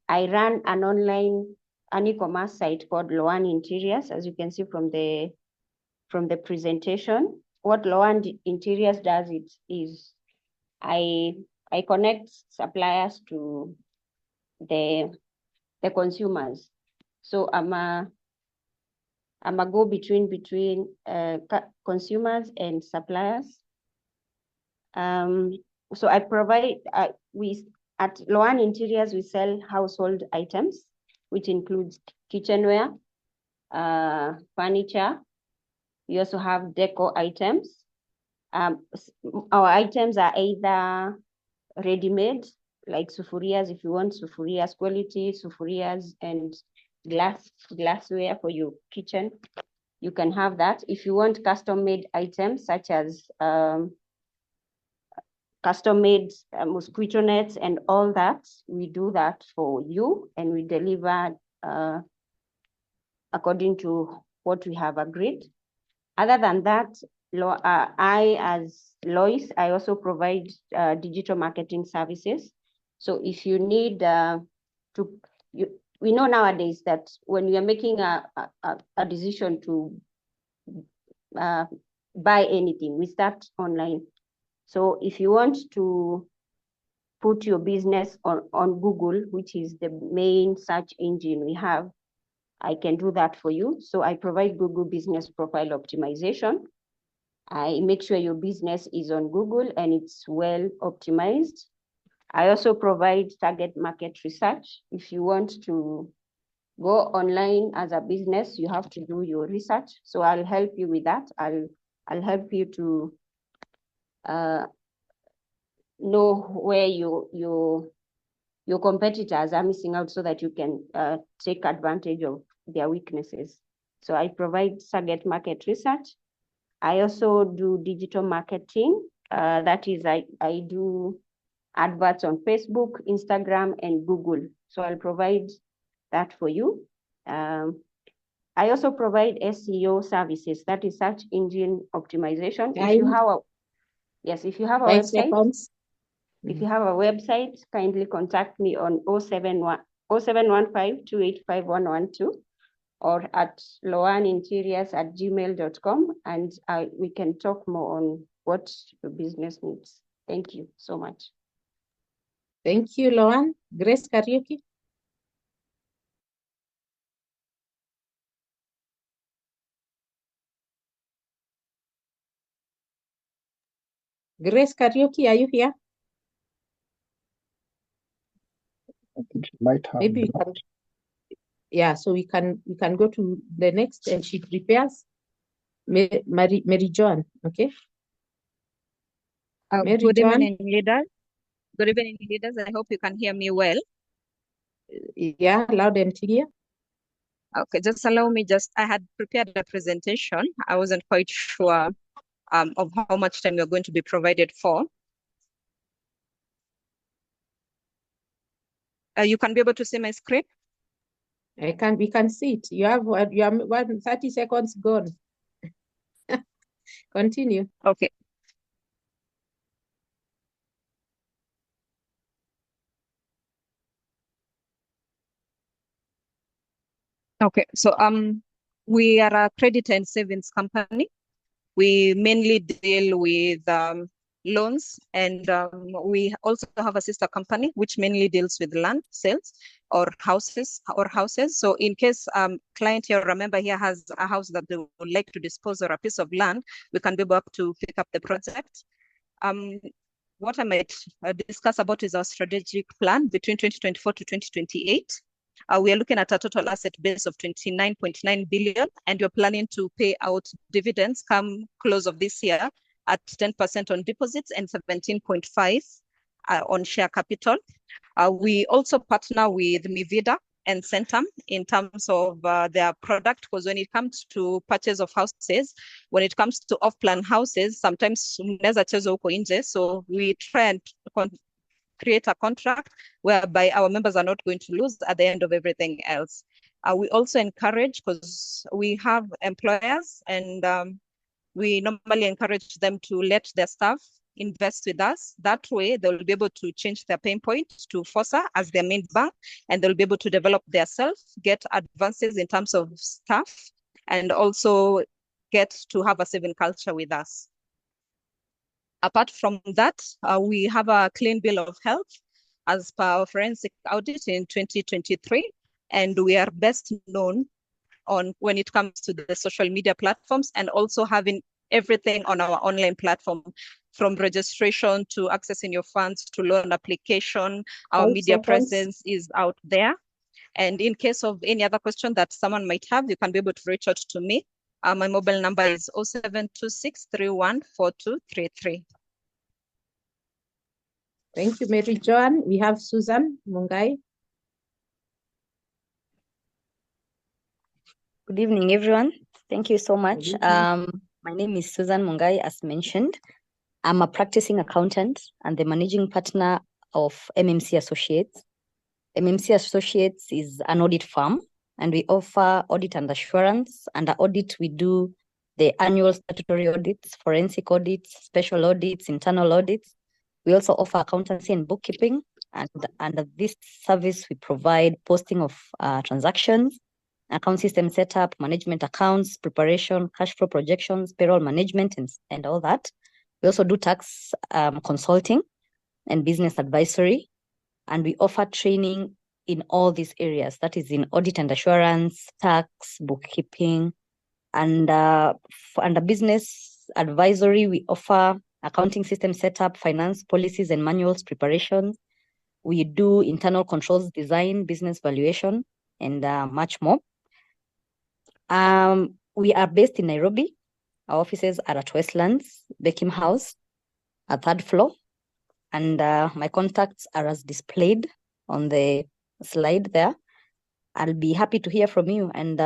run an e-commerce site called GLN Interiors, as you can see from the presentation. What GLN Interiors does is I connect suppliers to the consumers. So I'm a go-between between consumers and suppliers. So I provide, at GLN Interiors, we sell household items, which includes kitchenware, furniture. We also have deco items. Our items are either ready-made, like sufurias, if you want sufurias, quality sufurias and glassware for your kitchen, you can have that. If you want custom-made items, such as custom-made mosquito nets and all that, we do that for you, and we deliver according to what we have agreed. Other than that, I, as Lois, I also provide digital marketing services. So if you need we know nowadays that when you are making a decision to buy anything, we start online. So if you want to put your business on Google, which is the main search engine we have, I can do that for you. So I provide Google Business Profile Optimization. I make sure your business is on Google and it's well optimized. I also provide target market research. If you want to go online as a business, you have to do your research. So I'll help you with that. I'll help you to know where your competitors are missing out, so that you can take advantage of their weaknesses. So I provide target market research. I also do digital marketing. That is, I do adverts on Facebook, Instagram, and Google. So I'll provide that for you. I also provide SEO services, that is search engine optimization. If you have a website, if you have a website, kindly contact me on 0715-285-112 or at loaninteriors@gmail.com, and we can talk more what your business needs. Thank you so much. Thank you, Loan. Grace Kariuki. Grace Kariuki, are you here? I think she might have. Maybe we can. Yeah, so we can go to the next, and she prepares. Mary John, okay? Mary Good John, evening, leaders. Good evening, leaders. I hope you can hear me well. yeah, loud and clear. Okay, just allow me. I had prepared a presentation. I wasn't quite sure of how much time you're going to be provided for. You can be able to see my screen? We can see it. You have 30 seconds gone. Continue. Okay. Okay, so we are a credit and savings company. We mainly deal with loans, and we also have a sister company which mainly deals with land sales or houses. So in case client here, remember here, has a house that they would like to dispose or a piece of land, we can be able to pick up the project. What I might discuss about is our strategic plan between 2024 to 2028. We are looking at a total asset base of 29.9 billion, and we're planning to pay out dividends come close of this year at 10% on deposits and 17.5 on share capital. We also partner with Mivida and Centum in terms of their product, because when it comes to purchase of houses, when it comes to off-plan houses, sometimes mnaweza cheza huko nje, so we try and create a contract whereby our members are not going to lose at the end of everything else. We also encourage, because we have employers, and we normally encourage them to let their staff invest with us. That way, they'll be able to change their pain point to FOSA as their main bank, and they'll be able to develop their self, get advances in terms of staff, and also get to have a saving culture with us. Apart from that, we have a clean bill of health as per our forensic audit in 2023, and we are best known on when it comes to the social media platforms, and also having everything on our online platform, from registration to accessing your funds to loan application. Our media presence is out there. And in case of any other question that someone might have, you can be able to reach out to me. My mobile number is 0726314233. Thank you, Mary Joan. We have Susan Mungai. Good evening, everyone. Thank you so much. My name is Susan Mungai, as mentioned. I'm a practicing accountant and the managing partner of MMC Associates. MMC Associates is an audit firm, and we offer audit and assurance. Under audit, we do the annual statutory audits, forensic audits, special audits, internal audits. We also offer accountancy and bookkeeping. And under this service, we provide posting of transactions, account system setup, management accounts, preparation, cash flow projections, payroll management, and all that. We also do tax consulting and business advisory, and we offer training in all these areas. That is in audit and assurance, tax, bookkeeping, and under business advisory, we offer accounting system setup, finance policies and manuals preparation. We do internal controls design, business valuation, and much more. We are based in Nairobi. Our offices are at Westlands, Beckham House, a third floor. And my contacts are as displayed on the slide there. I'll be happy to hear from you. And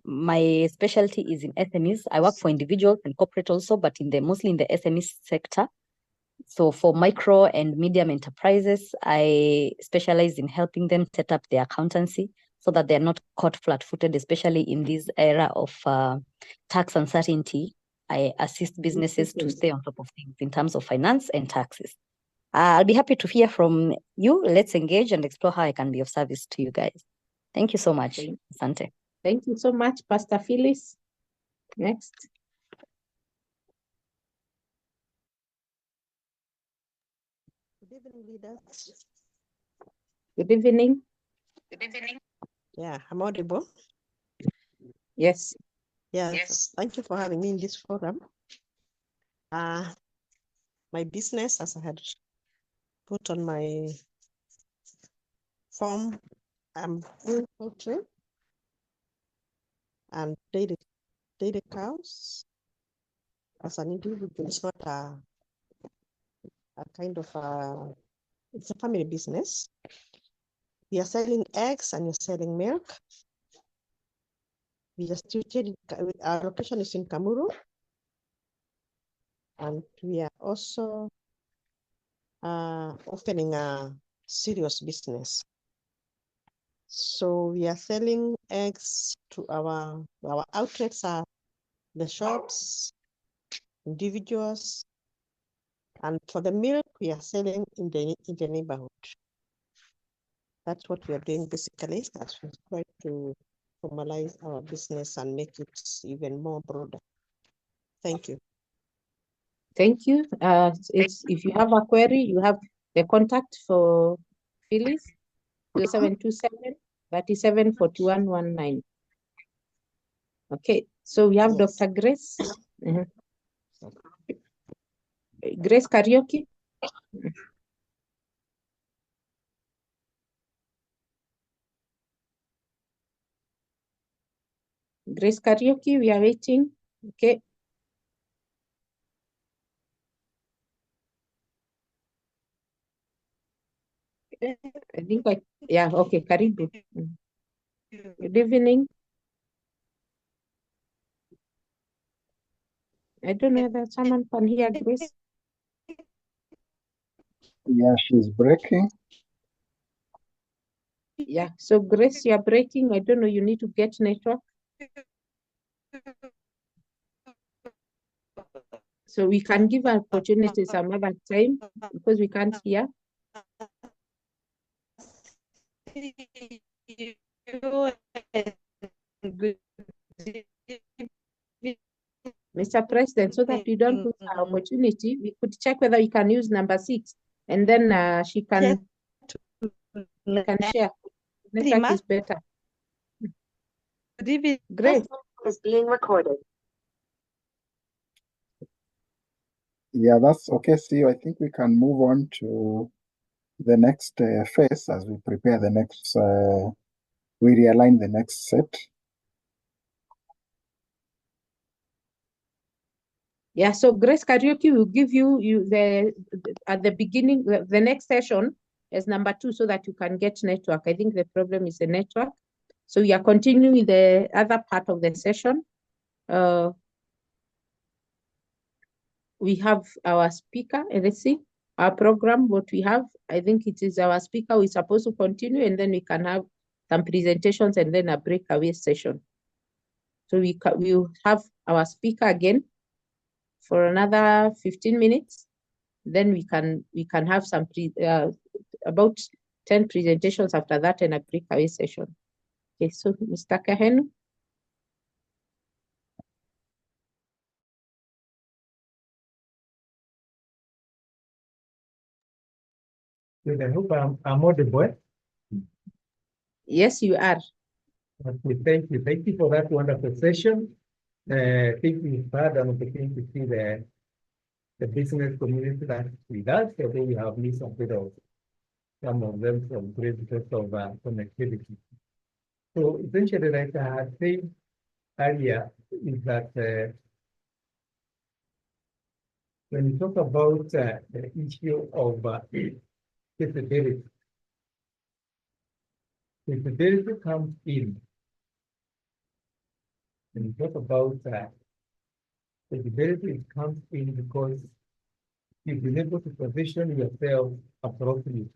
my specialty is in SMEs. I work for individuals and corporate also, but mostly in the SME sector. So for micro and medium enterprises, I specialize in helping them set up their accountancy so that they're not caught flat-footed, especially in this era of tax uncertainty. I assist businesses to stay on top of things in terms of finance and taxes. I'll be happy to hear from you. Let's engage and explore how I can be of service to you guys. Thank you so much. Asante. Thank you so much, Pastor Phyllis. Next. Good evening, leaders. Good evening. Good evening. Yeah, I'm audible. Yes. Yes. Thank you for having me in this forum. My business, as I had put on my form, I'm doing poultry and dairy cows. As an individual, it's not a kind of it's a family business. We are selling eggs and you're selling milk. We are situated, our location is in Kamuru. And we are also opening a serious business. So we are selling eggs to our outlets are the shops, individuals, and for the milk we are selling in the neighborhood. That's what we are doing basically, as we try to formalize our business and make it even more broader. Thank you. Thank you. It's if you have a query, you have the contact for Phyllis, 0727 37 4119. Okay, so we have Yes. Dr. Grace. Grace Karaoke. Grace Karaoke, we are waiting. Okay. I think yeah, okay, Karibu. Good evening. I don't know whether someone can hear Grace. Yeah, she's breaking. Yeah, so Grace, you are breaking. I don't know, you need to get network. So we can give opportunity some other time because we can't hear. Mr. President, so that we don't lose our opportunity, we could check whether we can use number 6 and then she can share. Network is better. Great. Is being recorded. Yeah, that's okay. See, I think we can move on to the next phase as we prepare the next, we realign the next set. Yeah, so Grace Karaoke will give you at the beginning, the next session is number 2 so that you can get network. I think the problem is the network. So we are continuing with the other part of the session. We have our speaker, and let's see our program, what we have. I think it is our speaker. We're supposed to continue and then we can have some presentations and then a breakaway session. So we'll have our speaker again for another 15 minutes. Then we can have some about 10 presentations after that and a breakaway session. Okay, so Mr. Kahenu. Good, I hope I'm audible. Yes, you are. Okay, thank you. Thank you for that wonderful session. I think we've had an opportunity to see the business community that with us, although we have missed a bit of some of them from great because of connectivity. So essentially, like I had said earlier, is that when you talk about the issue of disability, disability comes in. When you talk about disability, it comes in because you've been able to position yourself appropriately.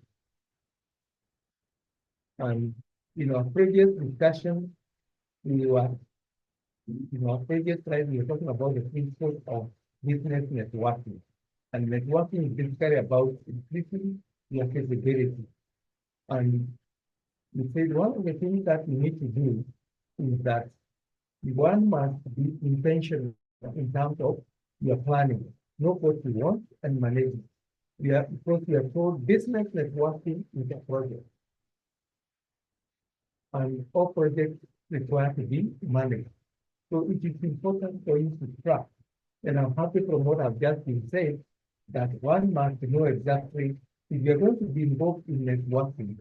And in our previous discussion, we were, in our previous slide, we were talking about the principle of business networking. And networking is basically about increasing your capability. And we said one of the things that you need to do is that one must be intentional in terms of your planning, know what you want and manage it. because we are told business networking is a project, and all projects require to be managed. So it is important for you to track. And I'm happy from what I've just been saying that one must know exactly if you're going to be involved in networking,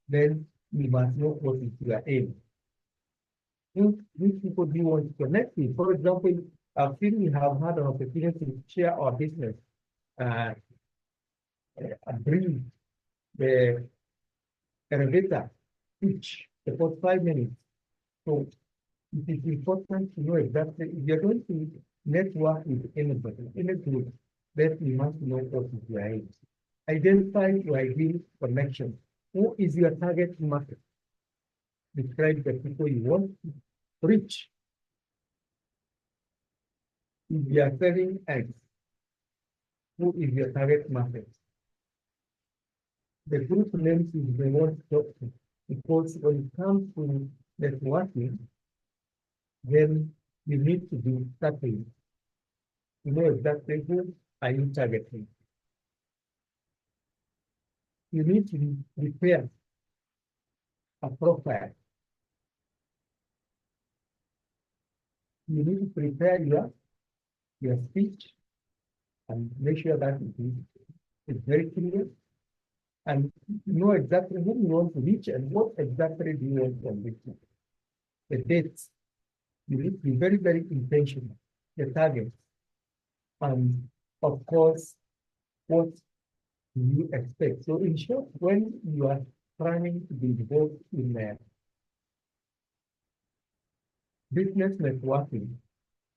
then you must know what is your aim. Which people do you want to connect with? For example, I've seen we have had an opportunity to share our business and bring the elevator each the 45 minutes. So it is important to know exactly if you're going to network with anybody, any group, then you must know what is your aim. Identify your ideal connection. Who is your target market? Describe the people you want to reach. If you are selling eggs, who is your target market? The group names is the want to talk to, because when it comes to networking, then you need to be certain. You know exactly who are you targeting. You need to prepare a profile. You need to prepare your speech and make sure that it is very clear and know exactly who you want to reach and what exactly do you want to reach. The dates, you need to be very, very intentional. The targets, and of course, what do you expect? So in short, when you are trying to be involved in business networking,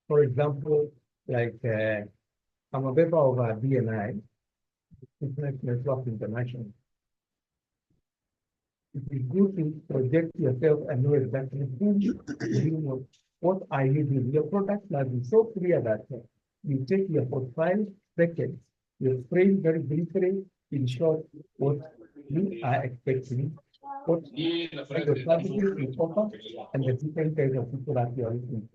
for example, like I'm a member of BNI, Business Network International. It is good to project yourself and know exactly who you know, what are you doing. Your product must be so clear that you take your 45 seconds, you explain very briefly, in short, what you are expecting, what kind of services you offer, and the different kinds of people that you are looking.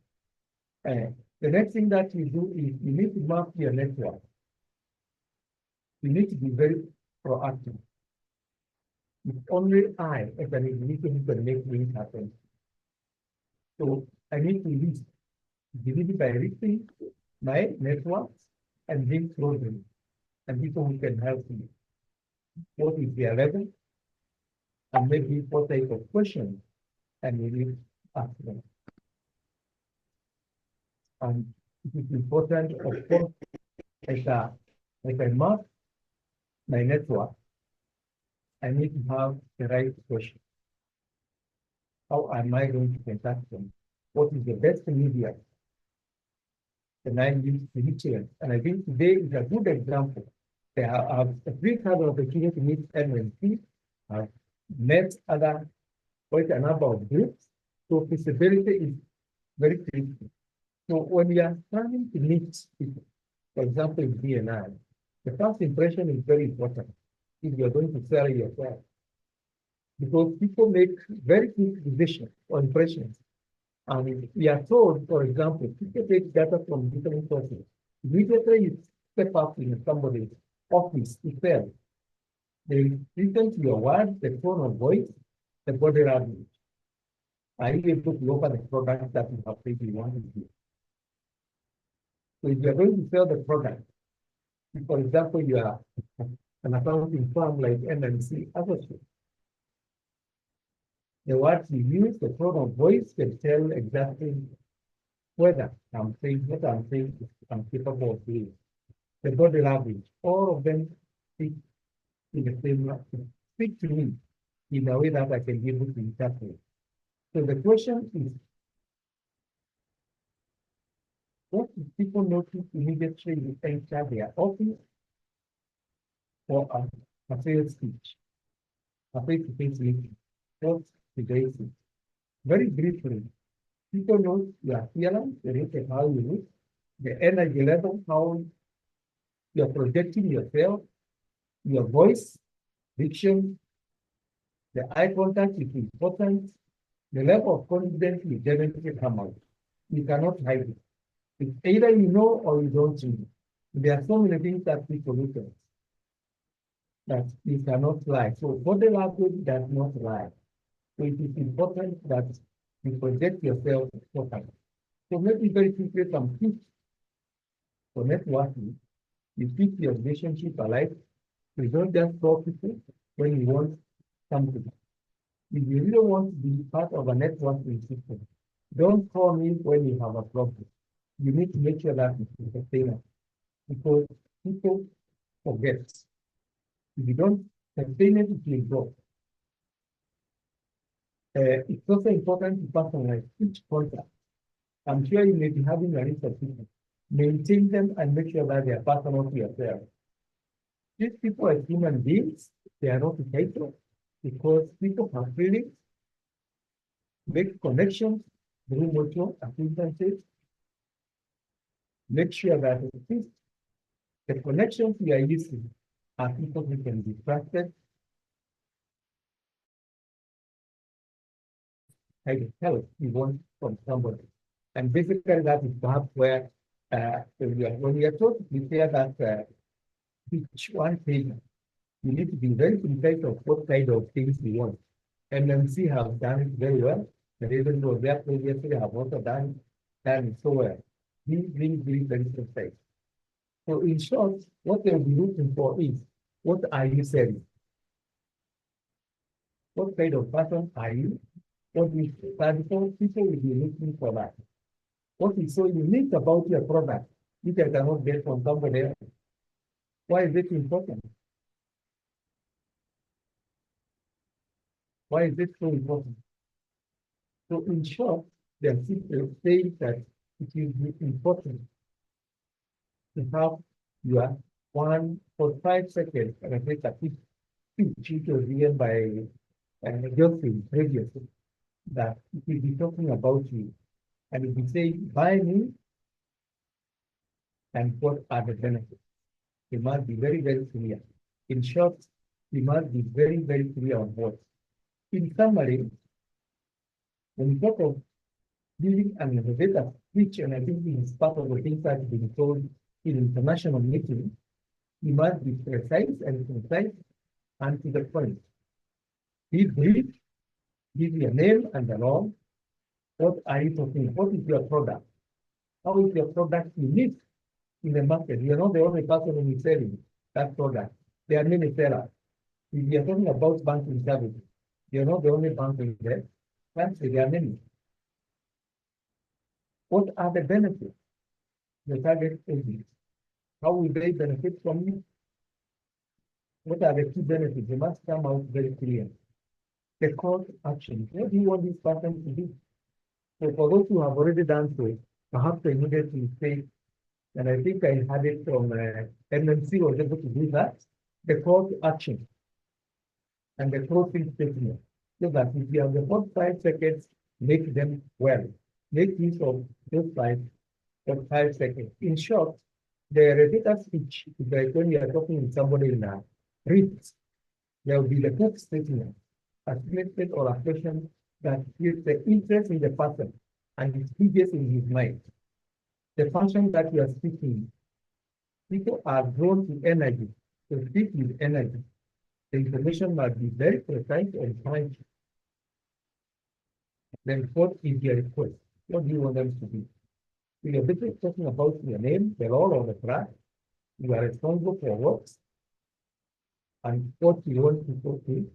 The next thing that you do is you need to map your network. You need to be very proactive. It's only I, as an individual, who can make things happen. So I need to list, divide by listing my networks and link through them, and people who can help me. What is their level? And maybe what type of questions and we need to ask them. And it is important, of course, as I map my network, I need to have the right question. How am I going to contact them? What is the best media? And I use the nutrients. And I think today is a good example. They have a great had opportunity to meet MNC, have met quite a number of groups. So feasibility is very critical. So when we are starting to meet people, for example, in BNI, the first impression is very important if you're going to sell yourself. Because people make very quick decisions or impressions. And we are told, for example, people take data from different sources. Immediately you step up in somebody's office to sell. They listen to your words, the tone of voice, the body language. Are you able to offer the product that you have said you want to do? So if you're going to sell the product, if, for example, you are an accounting firm like MNC Associates, the words you use, the tone of voice can tell exactly whether I'm saying what I'm saying I'm capable of doing. The body language, all of them speak in the same language. Speak to me in a way that I can be able to interpret. So the question is, what do people notice immediately you enter their office for a sales speech, a face-to-face meeting? What do they see? Very briefly, people know your appearance, they look at how you look, the energy level, how you're projecting yourself, your voice, diction, the eye contact is important, the level of confidence you definitely come out. You cannot hide it. It's either you know or you don't know. There are so many things that people look at. that you cannot lie. So body language does not lie. So it is important that you project yourself properly. So maybe very quickly some tips for networking. You keep your relationship alive. You don't just call people when you want something. If you really want to be part of a networking system, don't call me when you have a problem. You need to make sure that it's sustainable because people forget. If you don't sustain it, it will go. It's also important to personalize each contact. I'm sure you may be having a list of people. Maintain them and make sure that they are personal to yourself. These people are human beings. They are not hateful because people have feelings, make connections through mutual acquaintances. Make sure that the connections we are using are people who can be trusted, kind of help you want from somebody. And basically that is perhaps where when we are told to prepare that each one thing, you need to be very precise of what kind of things you want. MMC have done it very well. And even though they previously have also done it so well. These being very precise. So in short, what they'll be looking for is, what are you selling? What kind of person are you? What is people will be looking for that? What is so unique about your product which I cannot get from somebody else? Why is it important? Why is it so important? So in short, they are simply saying that it is important to have your 1 for 5 seconds, and I think that which was given by Josephine previously, that it will be talking about you. And it will say, buy me, and what are the benefits? You must be very, very clear. In short, you must be very, very clear on what. In summary, when we talk of building an elevator pitch, and I think this is part of the things that have been told in international meetings, you must be precise and concise and to the point. Be brief, give your name and the law. What are you talking about? What is your product? How is your product unique in the market? You're not the only person who is selling that product. There are many sellers. If you're talking about banking services, you're not the only bank in there. There are many. What are the benefits? The target audience. How will they benefit from you? What are the key benefits? They must come out very clear. The call to action. What do you want this person to do? So for those who have already done so, perhaps they needed to say, and I think I had it from MMC was able to do that, the call to action and the closing statement. So that if you have the first 5 seconds, make them well. Make use of those 5 seconds. In short, the elevator speech is like when you are talking with somebody in a reads, there will be the hook statement, a statement or a question that gives the interest in the person and it speaks in his mind. The function that you are speaking, people are drawn to energy, to speak with energy. The information must be very precise and punchy. Then what is your request? What do you want them to do? We are basically talking about your name, the role of the track. You are responsible for works and what you want to go to.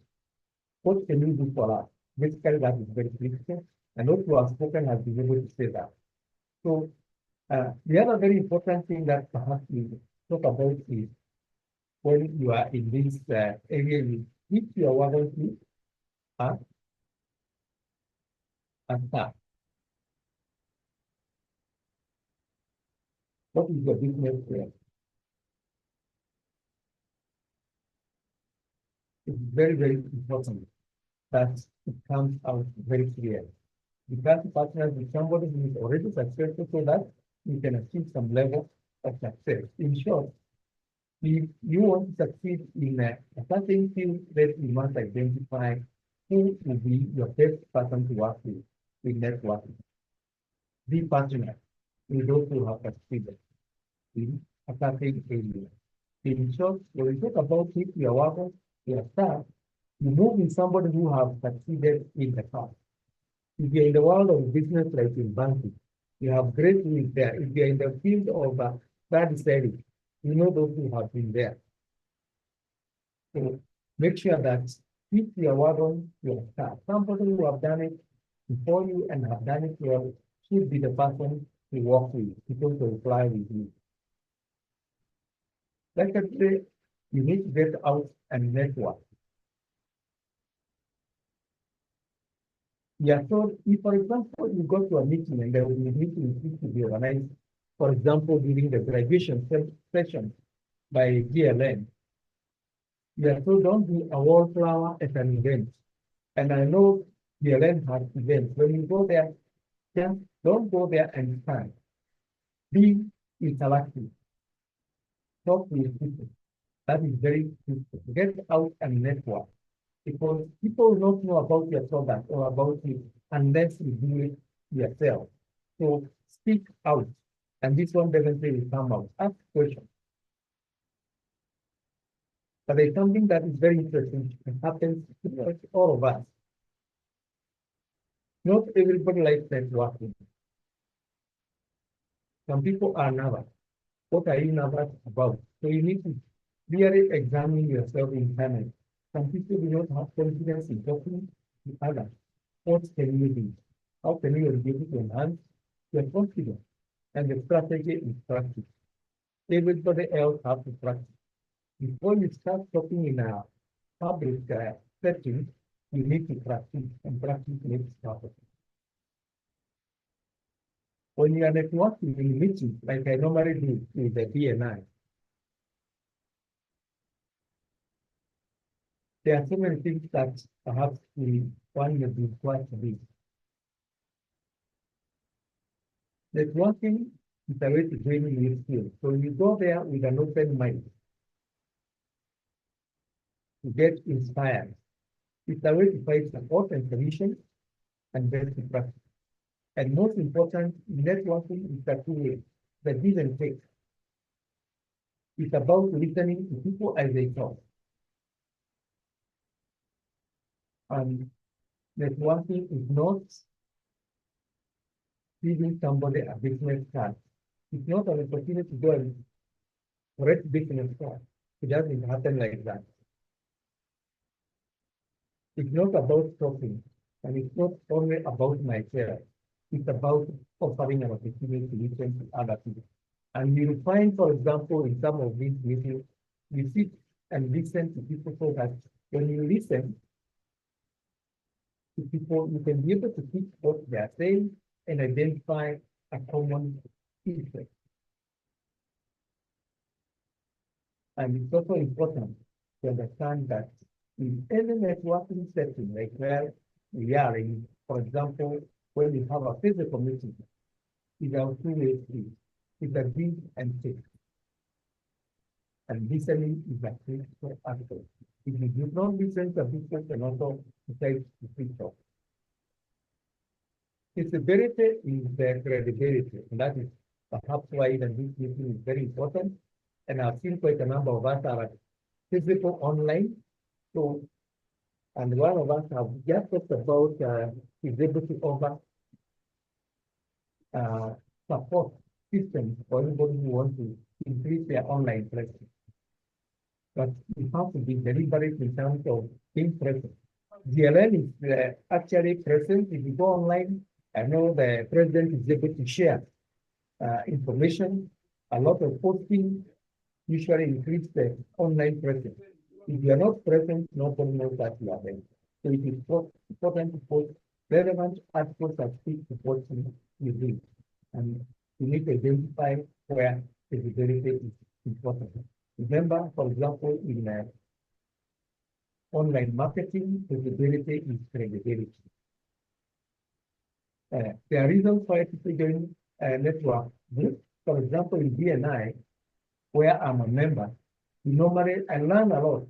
What can you do for us? Basically, that is very critical. And what you have spoken has been able to say that. So the other very important thing that perhaps we talk about is when you are in this area, if you are wanting to start. What is your business plan? It's very, very important that it comes out very clear. You have to partner with somebody who is already successful so that you can achieve some level of success. In short, if you want to succeed in a certain field, that you must identify who will be your best person to work with networking. Be passionate with those who have succeeded in a certain area. In short, when we talk about if you are working, you are staff, you move with somebody who have succeeded in the past. If you're in the world of business like in banking, you have great wins there. If you're in the field of bad selling, you know those who have been there. So make sure that if you are working, you are staff. Somebody who have done it before you and have done it well should be the person to work with, people to apply with you. Like I say, you need to get out and network. Yeah, so if, for example, you go to a meeting and there will be a meeting which to be organized, for example, during the graduation session by GLN, yeah, so don't do a wallflower at an event. And I know GLN has events. When you go there, just don't go there and stand. Be interactive. Talk with people. That is very crucial. Get out and network. Because people will not know about your product or about you unless you do it yourself. So speak out. And this one definitely will come out. Ask questions. But there's something that is very interesting and happens to all of us. Not everybody likes networking. Some people are nervous. What are you nervous about? So you need to really examine yourself internally. Some people do not have confidence in talking to others. What can you do? How can you be able to enhance your confidence? And the strategy is practice. Everybody else has to practice. Before you start talking in a public setting, you need to practice, and practice makes perfect. When you are networking in meetings, like I normally do with the BNI, there are so many things that perhaps one may be required to do. Networking is a way to gain new skills. So you go there with an open mind to get inspired. It's a way to find support and solutions and best practice. And most important, networking is a two-way, the give and take. It's about listening to people as they talk. And networking is not giving somebody a business card. It's not an opportunity to go and correct business card. It doesn't happen like that. It's not about talking, and it's not only about myself. It's about offering an opportunity to listen to other people. And you'll find, for example, in some of these meetings, you sit and listen to people so that when you listen to people, you can be able to pick what they are saying and identify a common interest. And it's also important to understand that in any networking setting, like where we are in, for example, when we have a physical meeting, it's a two-way street. It's a give and take. And listening is a critical aspect. If you do not listen to people, can also decide to speak up. Visibility is the credibility, and that is perhaps why even this meeting is very important. And I've seen quite a number of us are physical online. So, and one of us have just talked about is able to offer support systems for anybody who wants to increase their online presence. But we have to be deliberate in terms of being present. GLN is actually present. If you go online, I know the president is able to share information. A lot of posting usually increase the online presence. If you are not present, nobody knows that you are there. So it is important to post relevant articles that speak to what you do. And you need to identify where visibility is important. Remember, for example, in online marketing, visibility is credibility. There are reasons why people join network groups. For example, in BNI, where I'm a member, normally I learn a lot.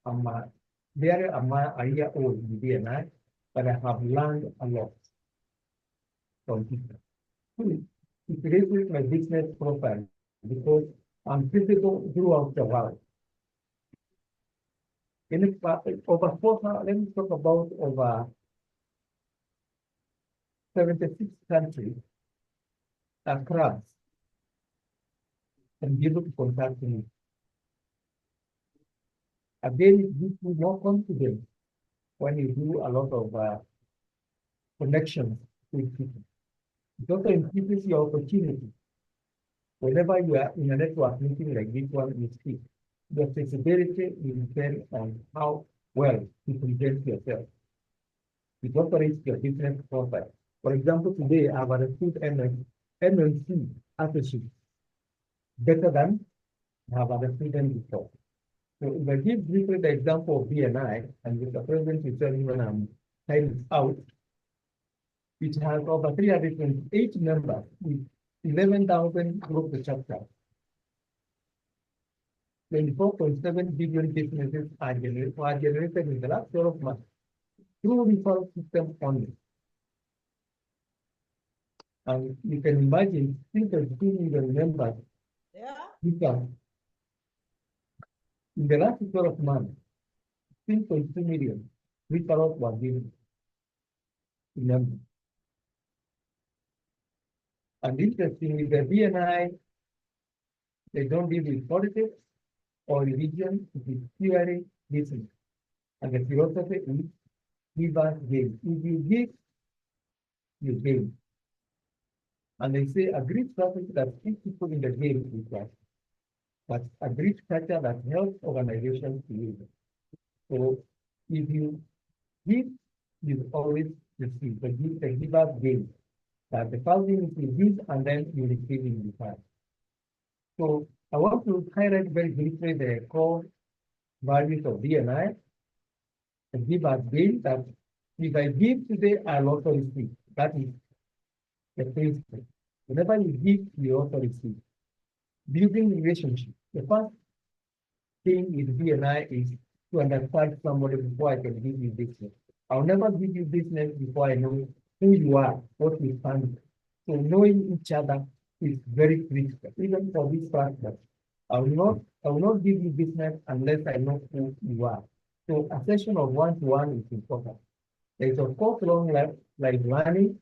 I'm a year old in BNI, but I have learned a lot from people. It raises my business profile because I'm visible throughout the world. over 4,000, let me talk about over 76 countries across and be able to contact me. Again, it gives you more confidence when you do a lot of connections with people. It also increases your opportunity. Whenever you are in a network meeting like this one, you speak. Your flexibility will depend on how well you present yourself. It operates your business profile. For example, today I have understood MLC associates better than I have understood them before. So if I give briefly the example of BNI, and with the president is telling when I'm time is out, it has over 328 members with 11,000 group chapters. 24.7 billion businesses are generated in the last 12 months through referral system only. And you can imagine, since the 2 million members, because in the last 12 months, 3.2 million referrals were given to members. And interestingly, the BNI, they don't deal with politics or religion, it is purely business. And the philosophy is give us gain. If you give, you gain. And they say a great strategy that keeps people in the game is that, but a great culture that helps organizations to live. So if you give, you always receive. The giver's gain. That the first thing is you give and then you receive in return. So I want to highlight very briefly the core values of BNI. The giver's gain, that if I give today, I'll also receive. That is the principle. Whenever you give, you also receive. Building relationship. The first thing with BNI is to understand somebody before I can give you business. I'll never give you business before I know who you are, what you stand. So knowing each other is very critical, even for this practice. I will not give you business unless I know who you are. So a session of one-to-one is important. There is of course long life like learning,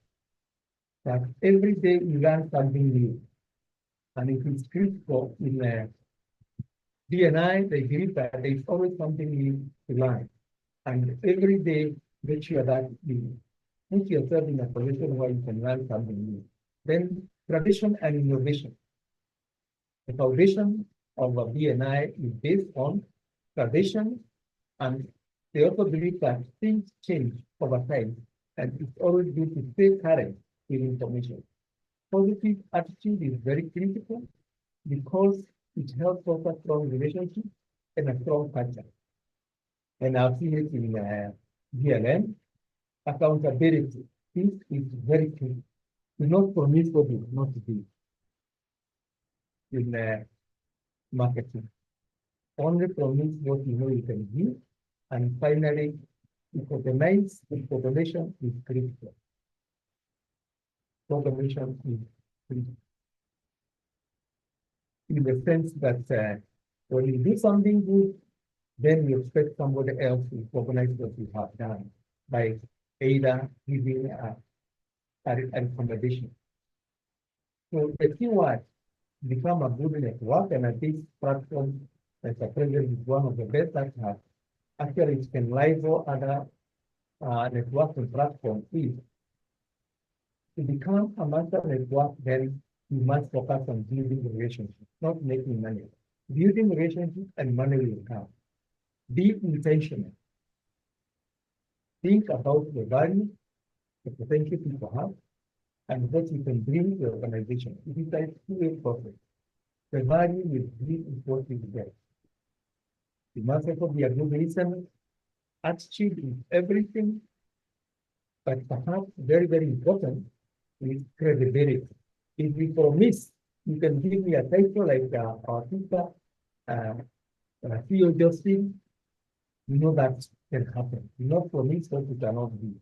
that every day you learn something new. And it is critical in BNI, they believe that there is always something new to learn. And every day, make sure that you put yourself in a position where you can learn something new. Then tradition and innovation. The foundation of a BNI is based on tradition, and they also believe that things change over time, and it's always good to stay current with information. Positive attitude is very critical because it helps us a strong relationship and a strong culture. And I've seen it in GLN. Accountability. This is very key. Do not promise what you not do in marketing. Only promise what you know you can do. And finally, recognize the population is critical. Population is critical. In the sense that when you do something good, then you expect somebody else to recognize what you have done by either giving a recommendation. So the key word, become a good network, and I think platform as a president is one of the best that have. Actually, it can rival other networking platforms. Is to become a master network, then you must focus on building relationships, not making money. Building relationships and money will come. Be intentional. Think about the value, the potential people have, and what you can bring to the organization. It is a two-way process. The value will bring is what you get. You must also be a good listener. Attitude is everything, but perhaps very, very important is credibility. If you promise, you can give me a title like our teacher, CEO Justin, you know that can happen. You not promise what you cannot do.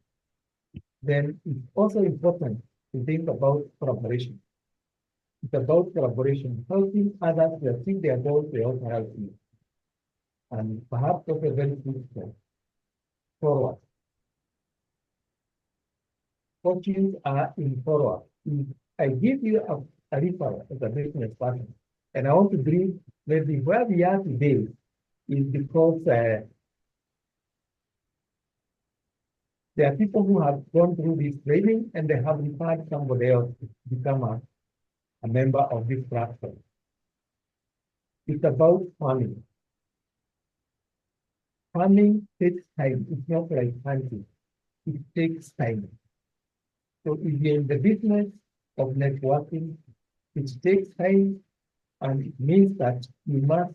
Then it's also important to think about collaboration. It's about collaboration, helping others to achieve their goals, they also help you. and perhaps also a very good step forward. Fortunes are in forward. If I give you a referral as a business partner, and I want to bring maybe where we are today is because there are people who have gone through this training and they have referred somebody else to become a member of this platform. It's about farming. Farming takes time. It's not like hunting. It takes time. So if you're in the business of networking, it takes time, and it means that you must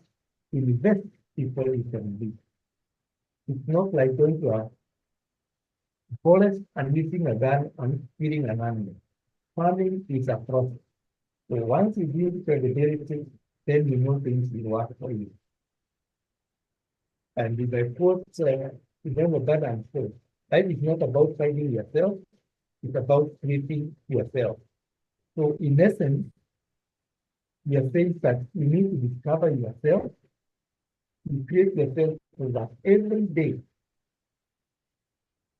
invest before you can leave. It's not like going to a forest and using a gun and killing an animal. Farming is a process. So once you build credibility, then you know things will work for you. And if I quote, remember that and so, life is not about finding yourself, it's about creating yourself. So in essence, we are saying that you need to discover yourself, you create yourself so that every day,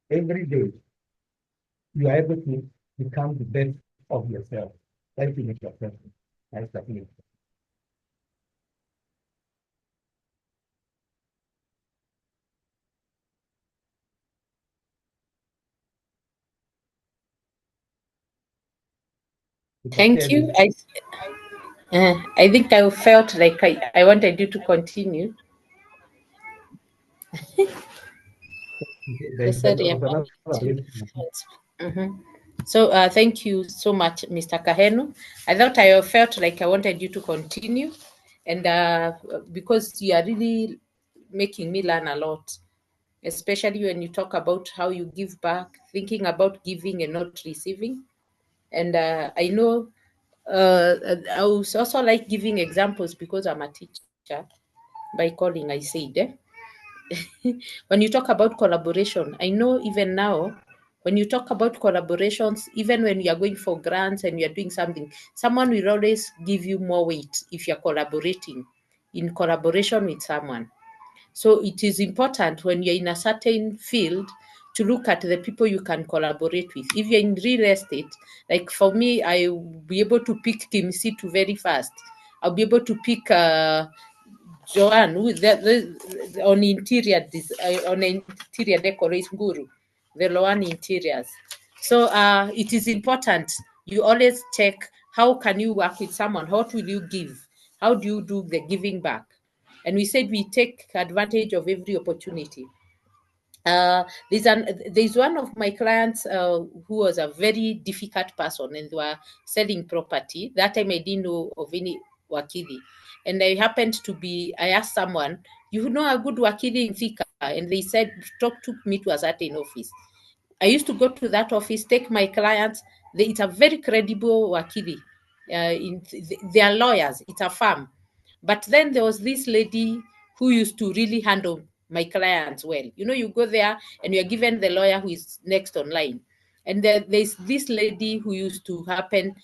you are able to become the best of yourself. Thank you, Mr. President. Nice to meet you. Thank you. I think I felt like I wanted you to continue. Sorry about it. So thank you so much, Mr. Kahenu. I thought I felt like I wanted you to continue, and because you are really making me learn a lot, especially when you talk about how you give back, thinking about giving and not receiving. And I know I also like giving examples because I'm a teacher by calling, I said. When you talk about collaboration, I know even now, when you talk about collaborations, even when you are going for grants and you are doing something, someone will always give you more weight if you're collaborating in collaboration with someone. So it is important when you're in a certain field to look at the people you can collaborate with. If you're in real estate, like for me, I will be able to pick Kim Situ very fast. I'll be able to pick Joanne, who is on interior decoration guru, the Loan Interiors. So it is important. You always check how can you work with someone? What will you give? How do you do the giving back? And we said we take advantage of every opportunity. There's one of my clients who was a very difficult person and they were selling property. That time I didn't know of any wakili. And I asked someone, you know a good wakili in Thika? And they said, took me to a certain office. I used to go to that office, take my clients. It's a very credible wakili. They are lawyers. It's a firm. But then there was this lady who used to really handle my clients well. You know, you go there and you're given the lawyer who is next online. And there's this lady who used to happen.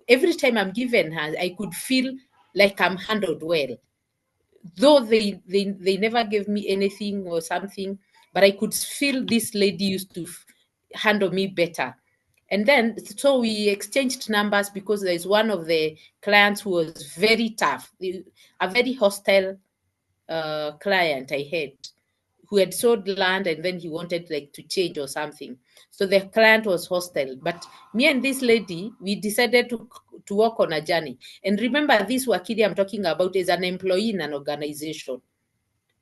Every time I'm given her, I could feel like I'm handled well. Though they never gave me anything or something, but I could feel this lady used to handle me better. And then, so we exchanged numbers because there's one of the clients who was very tough, a very hostile client I had, who had sold land and then he wanted like to change or something. So the client was hostile. But me and this lady, we decided to work on a journey. And remember, this wakili I'm talking about is an employee in an organization.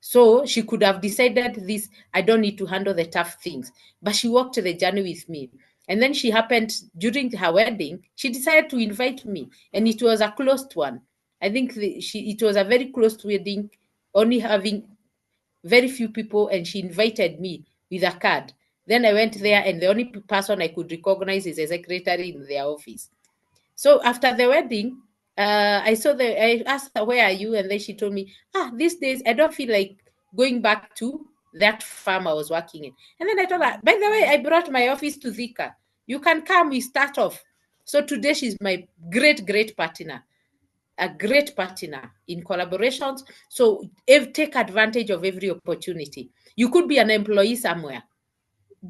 So she could have decided this, I don't need to handle the tough things. But she walked the journey with me. And then she happened, during her wedding, she decided to invite me. And it was a closed one. I think it was a very closed wedding, only having very few people, and she invited me with a card. Then I went there, and the only person I could recognize is a secretary in their office. So after the wedding, I asked her, where are you? And then she told me, these days I don't feel like going back to that farm I was working in. And then I told her, by the way, I brought my office to Thika. You can come, we start off. So today she's my great, great partner. a great partner in collaborations. So take advantage of every opportunity. You could be an employee somewhere.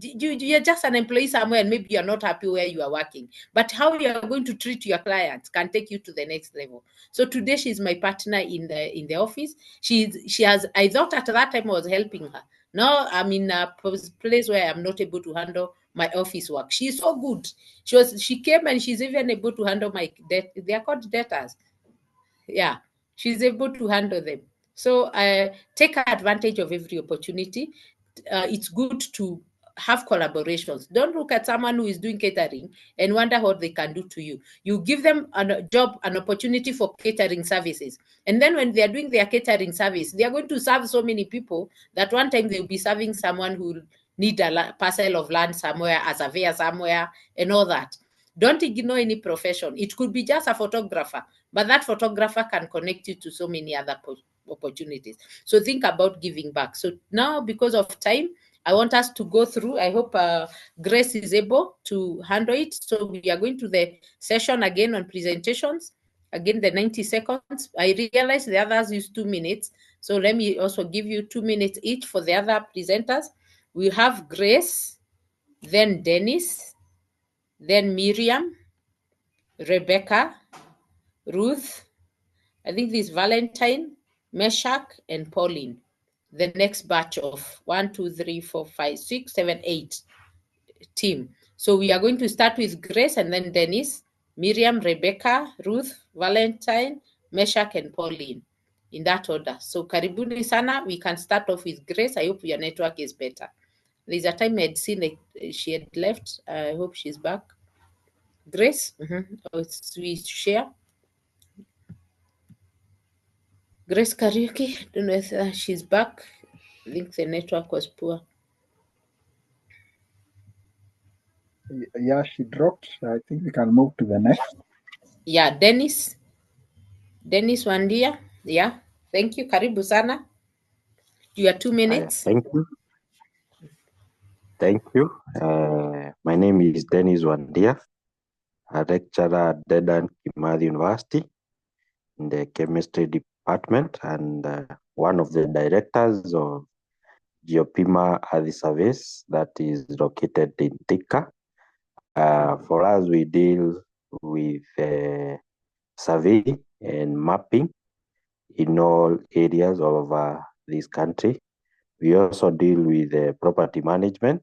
You're just an employee somewhere and maybe you're not happy where you are working, but how you are going to treat your clients can take you to the next level. So today she's my partner in the office. She has, I thought at that time I was helping her. Now I'm in a place where I'm not able to handle my office work. She's so good. She came and she's even able to handle my debt. They are called debtors. Yeah, she's able to handle them. So take advantage of every opportunity. It's good to have collaborations. Don't look at someone who is doing catering and wonder what they can do to you. You give them a job, an opportunity for catering services. And then when they are doing their catering service, they are going to serve so many people that one time they'll be serving someone who need a parcel of land somewhere, a surveyor somewhere, and all that. Don't ignore any profession. It could be just a photographer, but that photographer can connect you to so many other opportunities. So think about giving back. So now, because of time, I want us to go through. I hope Grace is able to handle it. So we are going to the session again on presentations. Again, the 90 seconds. I realize the others use 2 minutes. So let me also give you 2 minutes each for the other presenters. We have Grace, then Dennis, then Miriam, Rebecca, Ruth, I think this Valentine, Meshach, and Pauline. The next batch of 1, 2, 3, 4, 5, 6, 7, 8 team. So we are going to start with Grace and then Dennis, Miriam, Rebecca, Ruth, Valentine, Meshach, and Pauline in that order. So karibuni sana. We can start off with Grace. I hope your network is better. There's a time I had seen she had left. I hope she's back. Grace, we share. Grace Kariuki, don't know if she's back. I think the network was poor. Yeah, she dropped. I think we can move to the next. Yeah, Dennis Wandia. Yeah, thank you. Karibu sana. You are 2 minutes. Thank you. Thank you. My name is Dennis Wandia, a lecturer at Dedan Kimathi University in the chemistry department and one of the directors of Geopima Earth Surveys that is located in Thika. For us, we deal with survey and mapping in all areas of this country. We also deal with property management.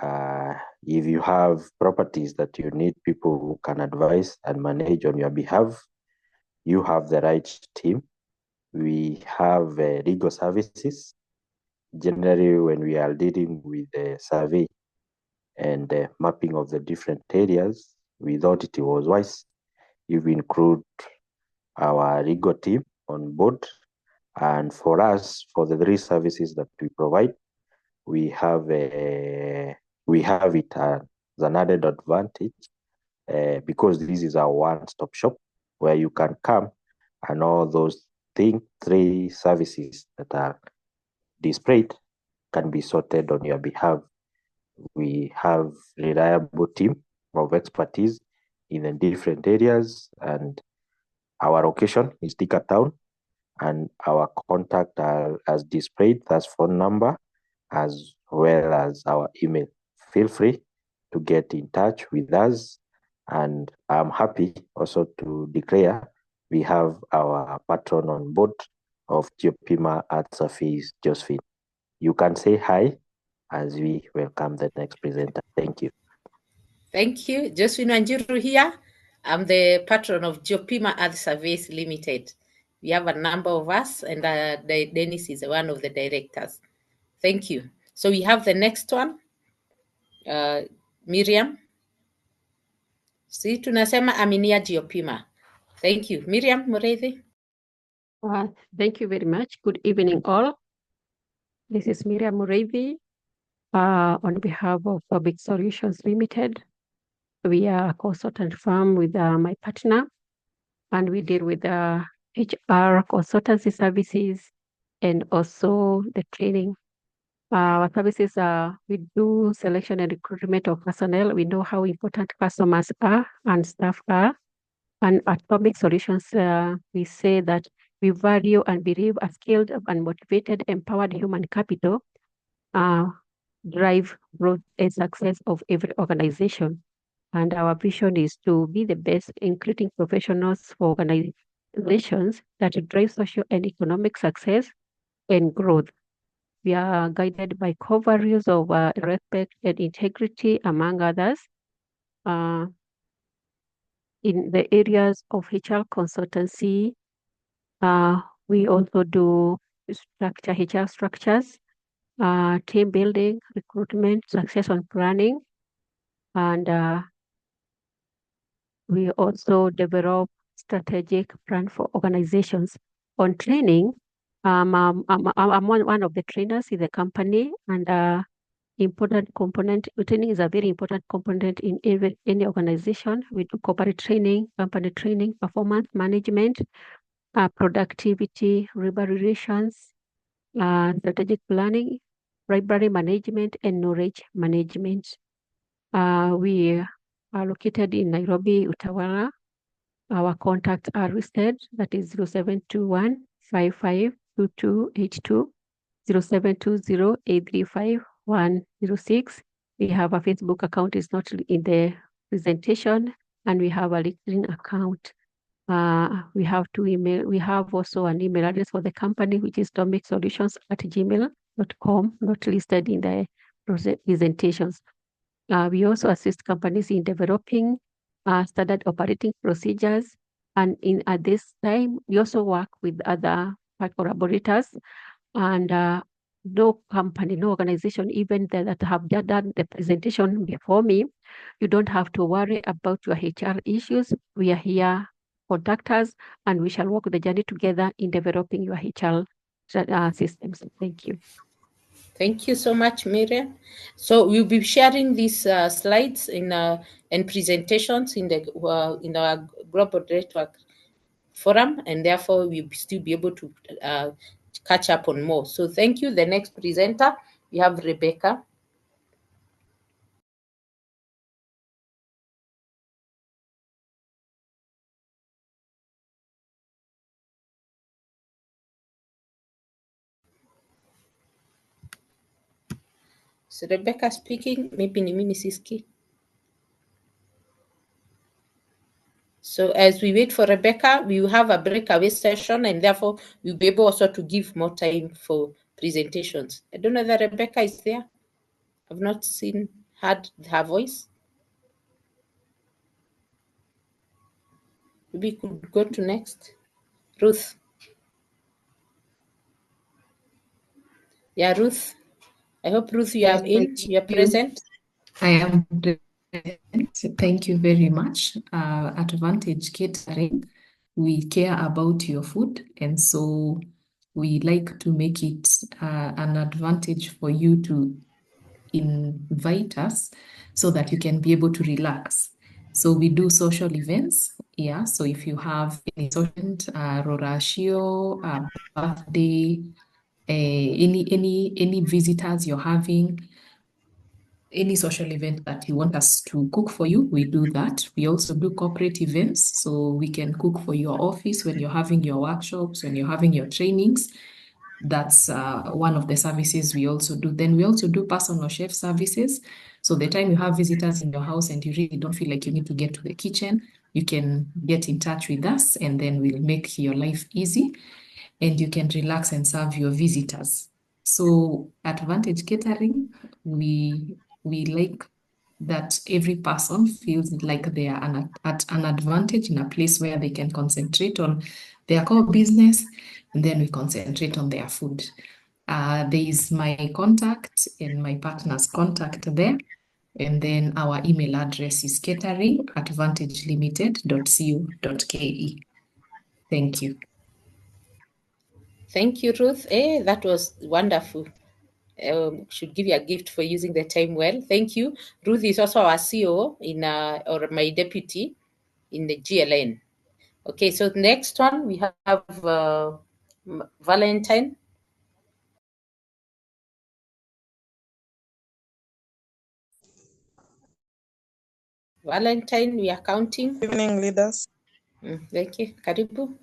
If you have properties that you need people who can advise and manage on your behalf, you have the right team. We have legal services. Generally, when we are dealing with the survey and the mapping of the different areas, we thought it was wise if we include our legal team on board. And for us, for the 3 services that we provide, we have it as an added advantage because this is our one-stop shop where you can come and all those 3 services that are displayed can be sorted on your behalf. We have reliable team of expertise in the different areas, and our location is Thika Town, and our contact as displayed, that's phone number as well as our email. Feel free to get in touch with us, and I'm happy also to declare we have our patron on board of Geopima Earth Surveys, Josephine. You can say hi as we welcome the next presenter. Thank you. Thank you. Josephine Wanjiru here. I'm the patron of Geopima Earth Surveys Limited. We have a number of us, and Dennis is one of the directors. Thank you. So we have the next one, Miriam. Si tunasema aminia Geopima. Thank you. Miriam Mureithi. Thank you very much. Good evening, all. This is Miriam Mureithi on behalf of Big Solutions Limited. We are a consultant firm with my partner, and we deal with HR consultancy services and also the training. Our services are, we do selection and recruitment of personnel. We know how important customers are and staff are. And at Atomic Solutions, we say that we value and believe a skilled and motivated, empowered human capital drive growth and success of every organization. And our vision is to be the best, including professionals for organizations that drive social and economic success and growth. We are guided by core values of respect and integrity, among others. In the areas of HR consultancy, we also do HR structures, team building, recruitment, succession planning, and we also develop strategic plan for organizations. On training, I'm one of the trainers in the company, and important component. Training is a very important component in any organization. We do corporate training, company training, performance management, productivity, labor relations, strategic planning, library management, and knowledge management. We are located in Nairobi, Utawala. Our contacts are listed. That is 0721 552282, 0720 835 106. We have a Facebook account, is not in the presentation, and we have a LinkedIn account. We have two email. We have also an email address for the company, which is tomicsolutions@gmail.com, not listed in the presentations. We also assist companies in developing standard operating procedures, and at this time, we also work with other collaborators, and no company, no organization, even that have done the presentation before me, you don't have to worry about your HR issues. We are here, contact us, and we shall walk the journey together in developing your HR systems. Thank you. Thank you so much, Miriam. So we'll be sharing these slides and presentations in our global network forum, and therefore we'll still be able to catch up on more. So thank you. The next presenter, we have Rebecca. So Rebecca speaking, maybe ni mimi siski. So as we wait for Rebecca, we will have a breakaway session, and therefore we'll be able also to give more time for presentations. I don't know that Rebecca is there. I've not heard her voice. Maybe we could go to next. Ruth. Yeah, Ruth. I hope, Ruth, you are in, you are present. I am present. Thank you very much. Advantage Catering, we care about your food, and so we like to make it an advantage for you to invite us so that you can be able to relax. So we do social events. Yeah. So if you have any social event, Rorashio, birthday, any visitors you're having, any social event that you want us to cook for you, we do that. We also do corporate events, so we can cook for your office when you're having your workshops, when you're having your trainings. That's one of the services we also do. Then we also do personal chef services. So the time you have visitors in your house and you really don't feel like you need to get to the kitchen, you can get in touch with us, and then we'll make your life easy and you can relax and serve your visitors. So at Advantage Catering, we like that every person feels like they are at an advantage in a place where they can concentrate on their core business, and then we concentrate on their food. There is my contact and my partner's contact there. And then our email address is catering@vantagelimited.co.ke. Thank you. Thank you, Ruth. That was wonderful. Should give you a gift for using the time well. Thank you. Ruth is also our CEO or my deputy in the GLN. Okay, so next one we have Valentine. Valentine, we are counting. Good evening, leaders. Thank you. Karibu.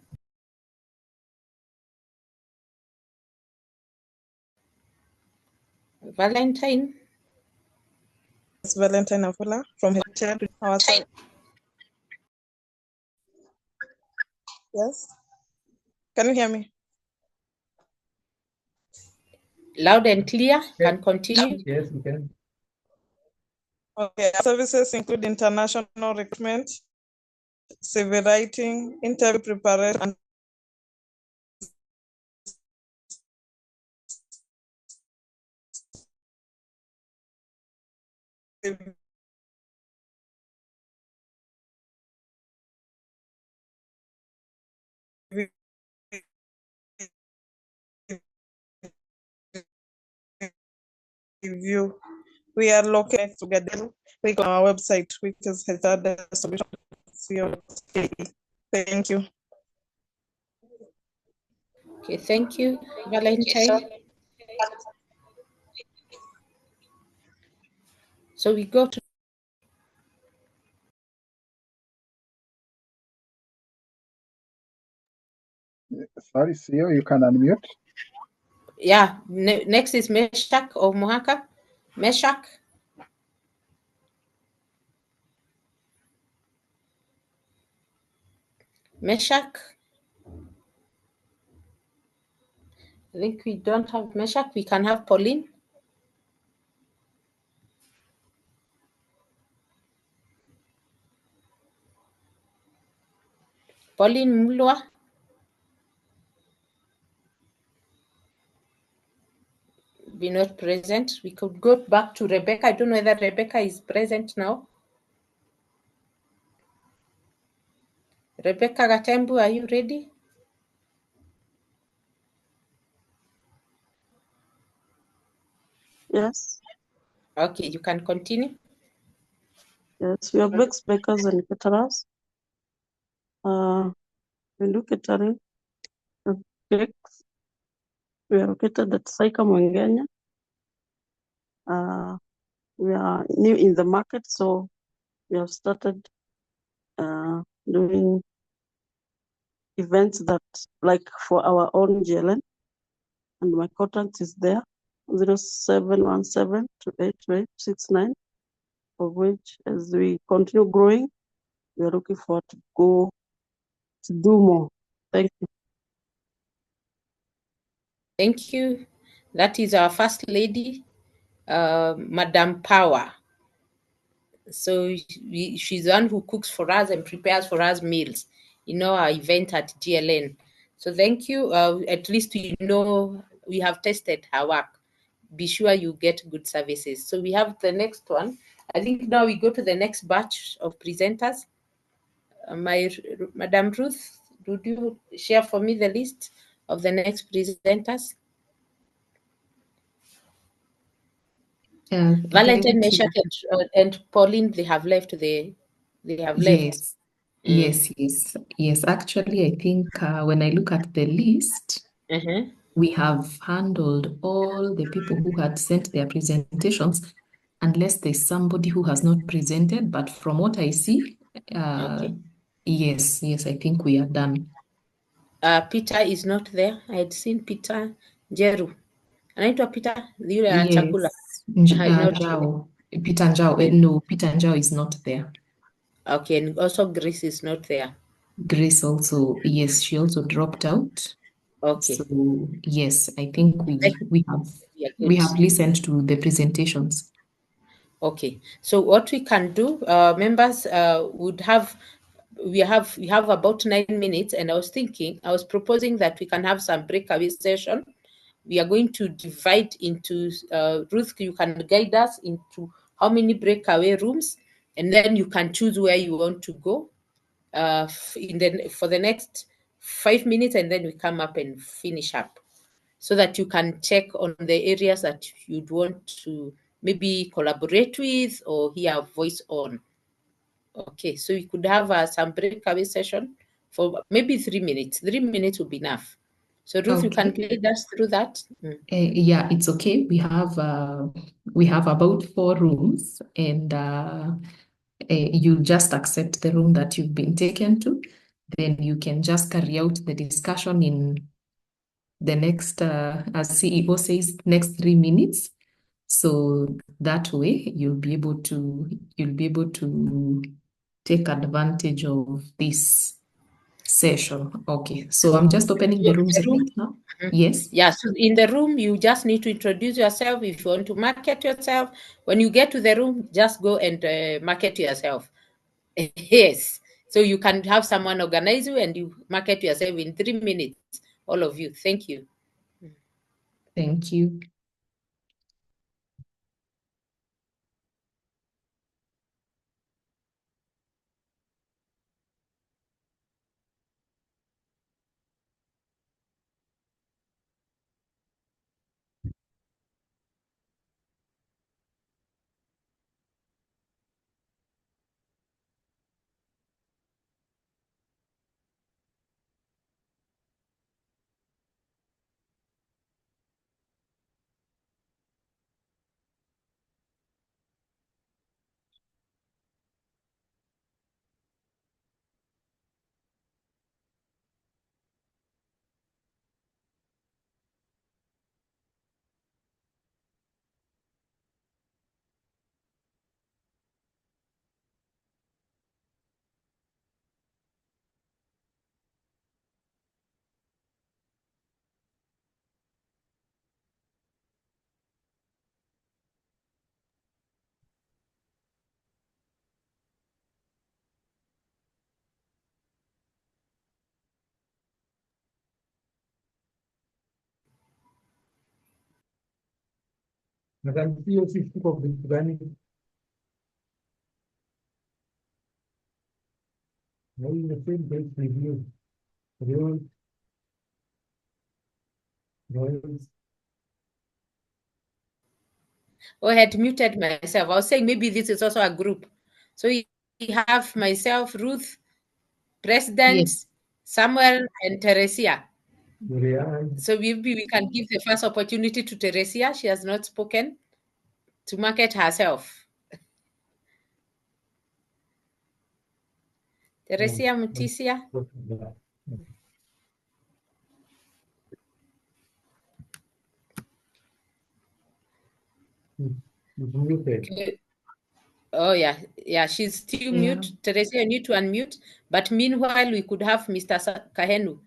Valentine. It's Valentine Afula from HR to ourselves. Yes. Can you hear me? Loud and clear. Can continue. Yes, you can. Okay. Our services include international recruitment, civil writing, interview preparation, and review. We are located together. We go on our website, which is solution.co.ke. Thank you. Okay, thank you, Valentine. So we go to Sorry, CEO, you can unmute. yeah. Next is Meshak or Mohaka. Meshak. Meshak. I think we don't have Meshak. We can have Pauline. Pauline Mulwa. Be not present. We could go back to Rebecca. I don't know whether Rebecca is present now. Rebecca Gatembu, are you ready? Yes, Okay, you can continue. yes, we are bakers, bakers and caterers. We do catering of cakes. We are located at Saika Mwangenya. We are new in the market, so we have started doing events that like for our own GLN, and my contact is there, 0717 288 of which as we continue growing, we are looking forward to go to do more. Thank you. Thank you. That is our First Lady, Madam Power. So she's the one who cooks for us and prepares for us meals in our event at GLN. So thank you. At least we know we have tested her work. Be sure you get good services. So we have the next one. I think now we go to the next batch of presenters. Madam Ruth, would you share for me the list of the next presenters? Valentine, Thank you. Meshach, and Pauline, they have left. They have left. Yes. Actually, I think when I look at the list, we have handled all the people who had sent their presentations, unless there's somebody who has not presented. But from what I see, Okay. yes, I think we are done. Peter is not there. I had seen Peter Jeru. Anaitwa Peter yule ya Yes, chakula. Not Njao. Peter Njao. No, Peter Njao is not there. Okay, and also Grace is not there. Grace also, yes, she also dropped out. Okay. So yes, I think we have listened to the presentations. Okay. So what we can do, members we have about 9 minutes, and I was proposing that we can have some breakaway session. We are going to divide into Ruth, you can guide us into how many breakaway rooms, and then you can choose where you want to go for the next 5 minutes, and then we come up and finish up, so that you can check on the areas that you'd want to maybe collaborate with or hear a voice on. Okay, so we could have some breakaway session for maybe 3 minutes. 3 minutes will be enough. So Ruth, you can guide us through that. Yeah, it's okay. We have about 4 rooms, and you just accept the room that you've been taken to. then you can just carry out the discussion in the next, as CEO says, next 3 minutes. So that way you'll be able to take advantage of this session. Okay, so I'm just opening the rooms right now. Yes. Yeah, so in the room, you just need to introduce yourself. If you want to market yourself, when you get to the room, just go and market yourself. Yes. So you can have someone organize you and you market yourself in 3 minutes. All of you. Thank you. Thank you. Nadhani hiyo sisi tuko vitu gani? Na hii ni same page review. Rules, Oh, I had muted myself. I was saying maybe this is also a group. So we have myself, Ruth, President, Yes. Samuel, and Teresia. Yeah. So maybe we can give the first opportunity to Teresia. She has not spoken to market herself. Teresia Mutisia. Oh yeah, she's still mute. Teresia, you need to unmute. But meanwhile, we could have Mr. Kahenu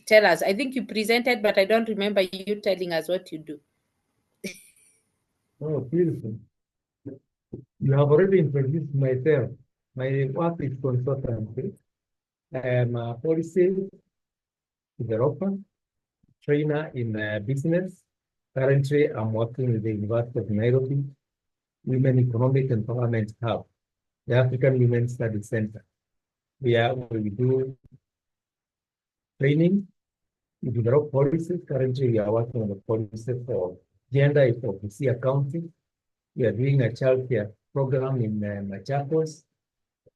tell us. I think you presented, but I don't remember you telling us what you do. Oh, beautiful. You have already introduced myself. My work is consultancy. I am a policy developer, trainer in business. Currently, I'm working with the University of Nairobi Women Economic Empowerment Hub, the African Women Study Center. We do training, we develop policies. Currently, we are working on the policy for gender equality accounting. We are doing a child care program in Machakos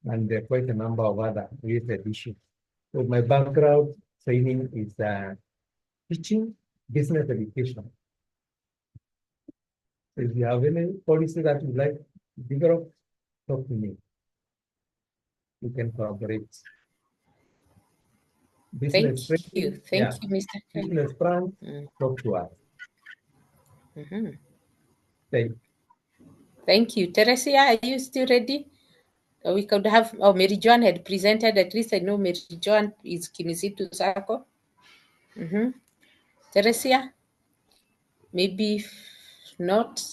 and quite a number of other related issues. So my background training is teaching business education. So if you have any policy that you like to develop, talk to me. We can collaborate. Business Thank you. training, Thank you, Mr. business plan, talk to us. Thank you. Teresia, are you still ready? We could have, Mary Joan had presented, at least I know Mary Joan is Kinisitu Sako. Teresia, maybe if not,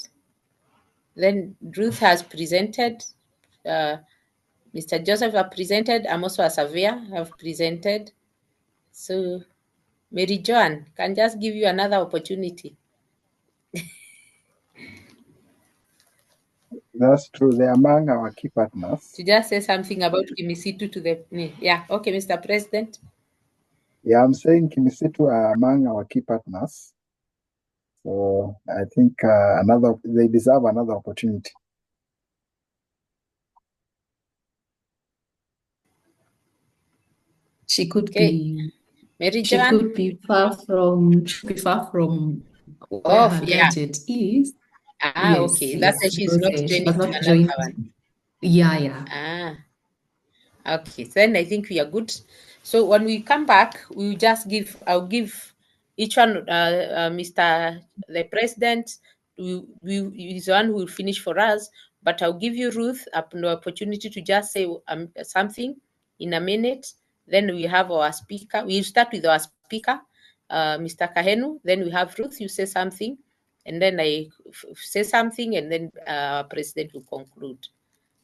then Ruth has presented, Mr. Joseph have presented, Amos Savia have presented. So Mary Joan can just give you another opportunity. That's true. They're among our key partners. To just say something about Kinisitu to the, yeah, okay, Mr. President. Yeah, I'm saying Kinisitu are among our key partners. So I think they deserve another opportunity. She could be Mary she Joan? could be far from where her gadget is. Okay. That's why she's not she joining has to not another joined. one. Yeah. Okay, then I think we are good. So when we come back, we'll just I'll give each one, Mr. the President, is the one who will finish for us, but I'll give you, Ruth, an opportunity to just say something in a minute. Then we have our speaker. We'll start with our speaker, Mr. Kahenu. Then we have Ruth, you say something, and then I say something, and then President will conclude.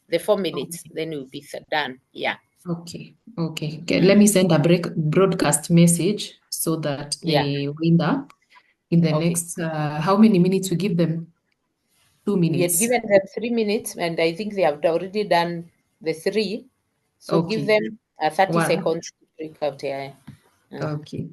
The 4 minutes, then we'll be done. Yeah. Okay. Let me send a broadcast message so that Yeah. they wind up in the next, how many minutes we give them? 2 We had minutes. given them 3 minutes, and I think they have already done the 3. So give them 30 One. seconds to break out. Yeah. Okay.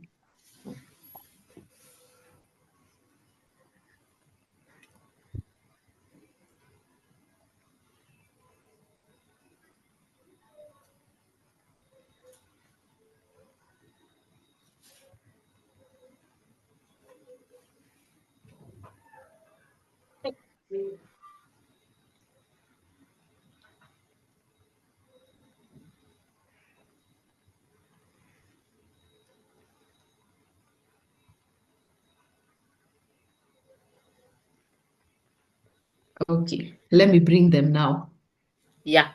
Okay, let me bring them now. Yeah.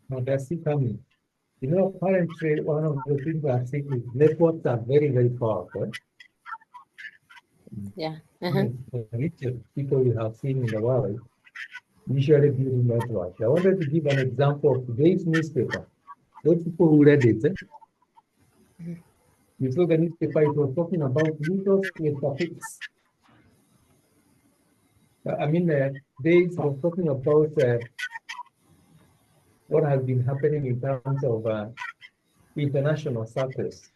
Now that's it coming. You know, currently, one of the things I think is networks are very, very powerful. Yeah. The richest people you have seen in the world usually build networks. I wanted to give an example of today's newspaper. Those people who read it, you saw the newspaper, it was talking about Windows with suffix. I mean, days was talking about what has been happening in terms of international circles.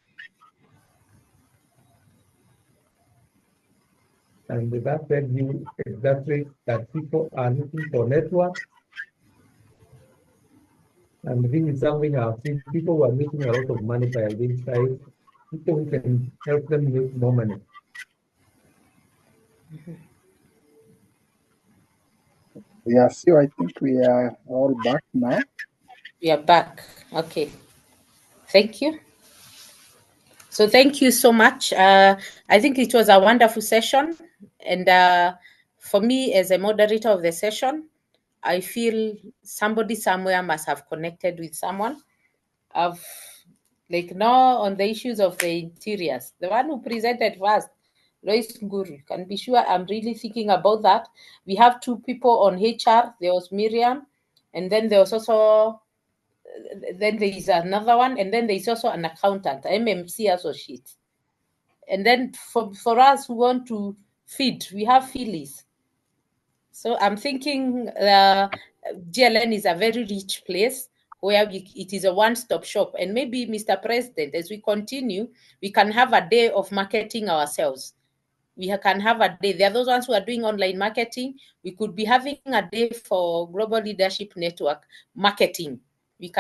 And that tells you exactly that people are looking for networks. And this is something I've seen. People who are making a lot of money by identifying people who can help them make more money. Yeah, so I think we are all back now. We are back. Okay. Thank you. So thank you so much. I think it was a wonderful session. And for me, as a moderator of the session, I feel somebody somewhere must have connected with someone. I've, like, now on the issues of the interiors, the one who presented first, Lois Nguru, can be sure I'm really thinking about that. We have 2 people on HR. There was Miriam, and then there was also, then there is another one, and then there is also an accountant, MMC associate. And then for us who want to feed, we have Phyllis. So I'm thinking GLN is a very rich place where it is a one-stop shop. And maybe, Mr. President, as we continue, we can have a day of marketing ourselves. We can have a day. There are those ones who are doing online marketing. We could be having a day for Global Leadership Network marketing. We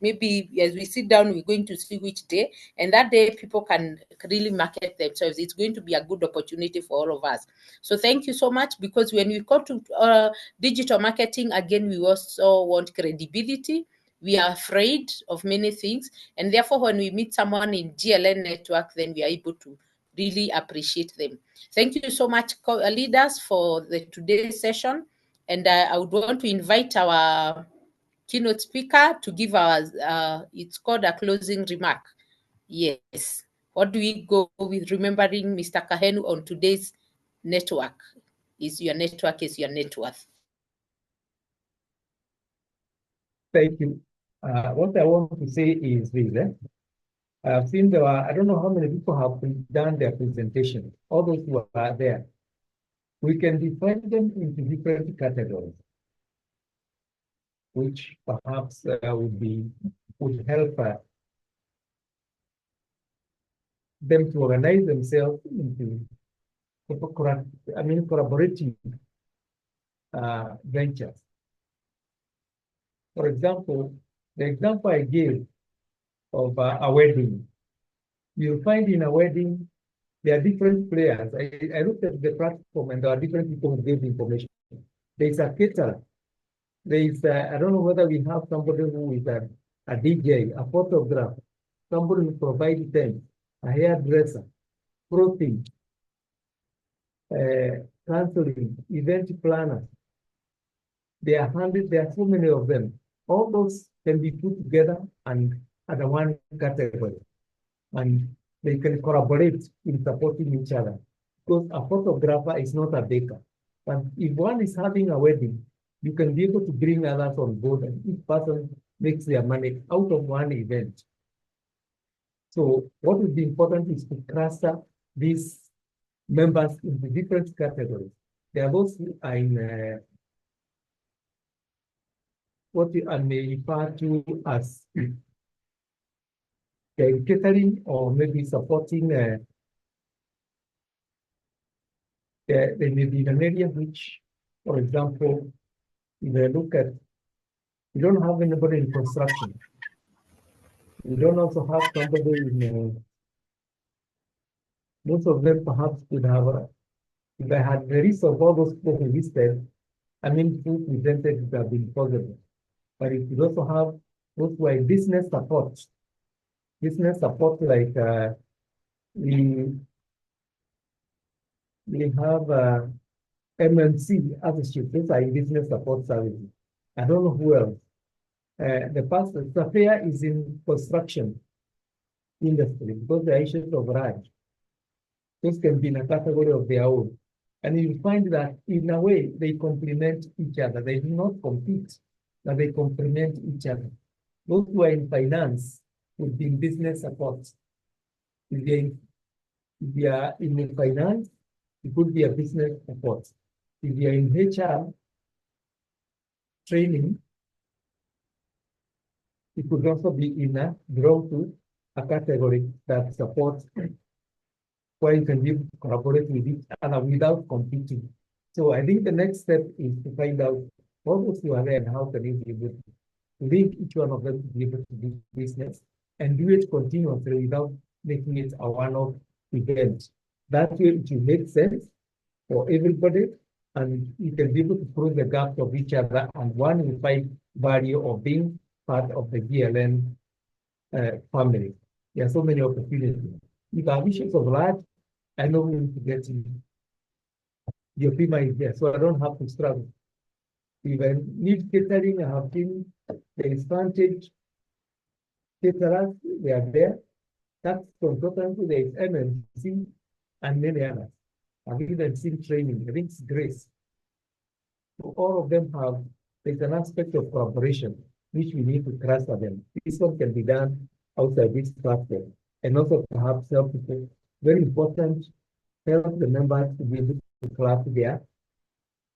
maybe as we sit down, we're going to see which day, and that day people can really market themselves. It's going to be a good opportunity for all of us. So thank you so much, because when we go to digital marketing, again, we also want credibility. We are afraid of many things, and therefore when we meet someone in GLN network, then we are able to really appreciate them. Thank you so much, leaders, for today's session. And I would want to invite our keynote speaker to give us, it's called a closing remark. Yes. What do we go with, remembering Mr. Kahenu on today's network? is your network is your net worth. Thank you. What I want to say is this. I've seen I don't know how many people have done their presentation. All those who are there, we can divide them into different categories, which perhaps would help them to organize themselves into collaborative ventures. For example, the example I gave of a wedding, you'll find in a wedding, there are different players. I looked at the platform and there are different people who gave information. There's a caterer. There's, I don't know whether we have somebody who is a DJ, a photographer, somebody who provides them, a hairdresser, clothing, counseling, event planner. There are so many of them. All those can be put together and under one category. And they can collaborate in supporting each other. Because a photographer is not a baker. But if one is having a wedding, you can be able to bring others on board and each person makes their money out of one event. So what would be important is to cluster these members into different categories. There are those who are in what I may refer to as catering or maybe supporting. They may be in an area which, for example, if I look at, you don't have anybody in construction. You don't also have somebody in, most of them perhaps could have, if I had the list of all those people who listed, who presented would have been possible. But if you also have those who are in business support like we have MMC associates, those are in business support services. I don't know who else. The person, Safia is in construction industry because the issues of Raj. Those can be in a category of their own. And you find that in a way they complement each other. They do not compete, but they complement each other. Those who are in finance would be in business support. If they are in finance, it could be a business support. If you are in HR training, it could also be belong to a category that supports where you can collaborate with each other without competing. So I think the next step is to find out what those who are there and how can you be able to link each one of them to be able to do business and do it continuously without making it a one-off event. That way it will make sense for everybody and you can be able to close the gaps of each other and one will find value of being part of the GLN family. There are so many opportunities. If our issues of large, I know we need to get in. Your FEMA is there, so I don't have to struggle. If I need catering, I have seen the advantage caterers, they are there. Tax consultancy, there is MMC and many others. I've even seen training, I think it's Grace. So all of them have, there's an aspect of collaboration which we need to cluster them. This one can be done outside this platform. And also perhaps help people, very important, help the members to be able to class their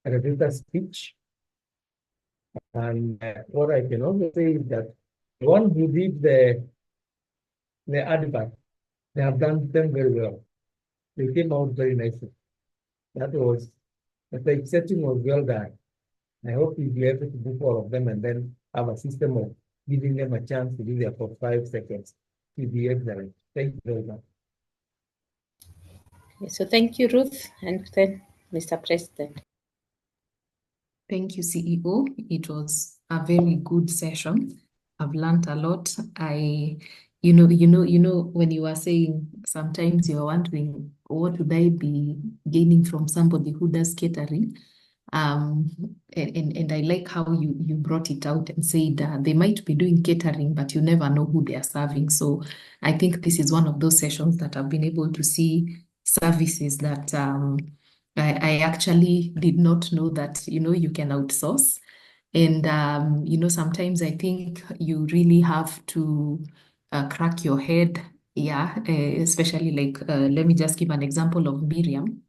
elevator speech. And what I can also say is that the one who did the advert, they have done them very well. They came out very nicely. The setting was well done. I hope you'll be able to do all of them and then have a system of giving them a chance to do their for 5 seconds to be excellent. Thank you very much. So thank you, Ruth, and then Mr. President. Thank you, CEO. It was a very good session. I've learned a lot. You know, when you were saying sometimes you're wondering what would I be gaining from somebody who does catering. And I like how you brought it out and said they might be doing catering, but you never know who they are serving. So I think this is one of those sessions that I've been able to see services that I actually did not know that, you can outsource. And, sometimes I think you really have to crack your head. Yeah, especially like, let me just give an example of Miriam.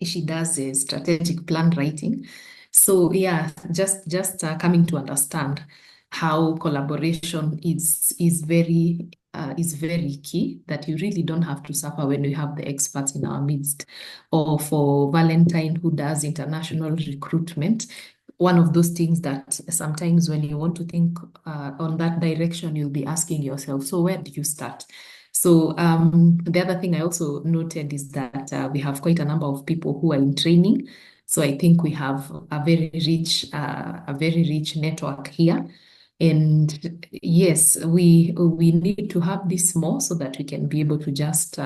She does a strategic plan writing. So yeah, just coming to understand how collaboration is very key, that you really don't have to suffer when we have the experts in our midst. Or for Valentine, who does international recruitment, one of those things that sometimes when you want to think on that direction, you'll be asking yourself, so where do you start? So the other thing I also noted is that we have quite a number of people who are in training. So I think we have a very rich network here. And yes, we need to have this more so that we can be able to just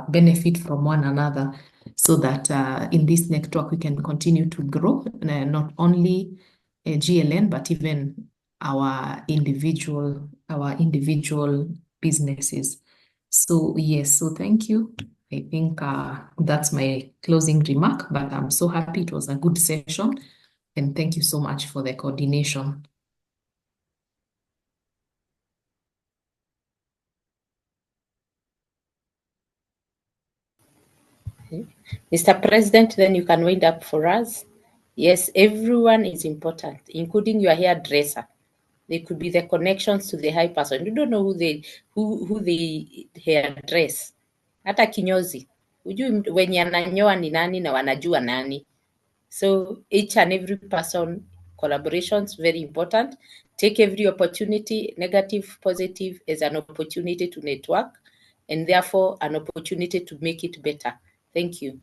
benefit from one another, so that in this network we can continue to grow, not only GLN, but even our individual businesses. So yes, so thank you. I think that's my closing remark, but I'm so happy it was a good session, and thank you so much for the coordination. Mr. President, then you can wind up for us. Yes, everyone is important, including your hairdresser. They could be the connections to the high person. You don't know who they hairdress. Hata kinyozi. Hujui wenye ananyoa ni nani na wanajua nani. So each and every person, collaborations, very important. Take every opportunity, negative, positive, as an opportunity to network, and therefore an opportunity to make it better. Thank you.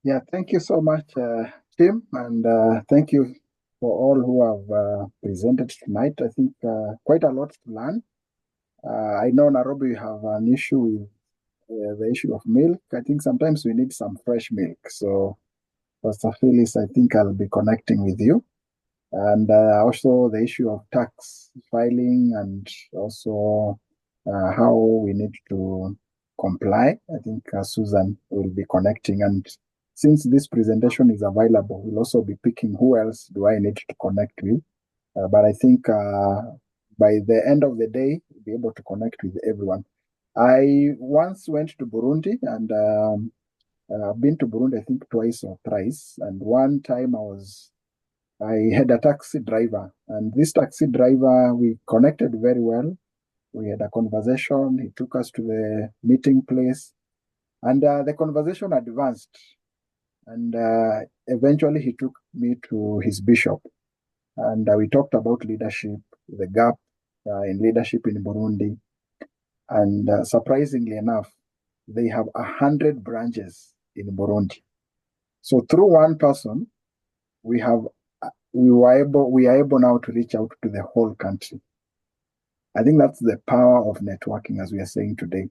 Yeah, thank you so much, Tim, and thank you for all who have presented tonight. I think quite a lot to learn. I know Nairobi you have an issue with the issue of milk. I think sometimes we need some fresh milk. So, Pastor Phyllis, I think I'll be connecting with you. And also the issue of tax filing, and also how we need to comply. I think Susan will be connecting. And since this presentation is available, we'll also be picking who else do I need to connect with. But I think by the end of the day, we'll be able to connect with everyone. I once went to Burundi, and I've been to Burundi, I think twice or thrice. And one time I had a taxi driver, and this taxi driver, we connected very well. We had a conversation. He took us to the meeting place, and the conversation advanced. And eventually, he took me to his bishop, and we talked about leadership, the gap in leadership in Burundi. And surprisingly enough, they have 100 branches in Burundi. So through one person, we are able now to reach out to the whole country. I think that's the power of networking, as we are saying today.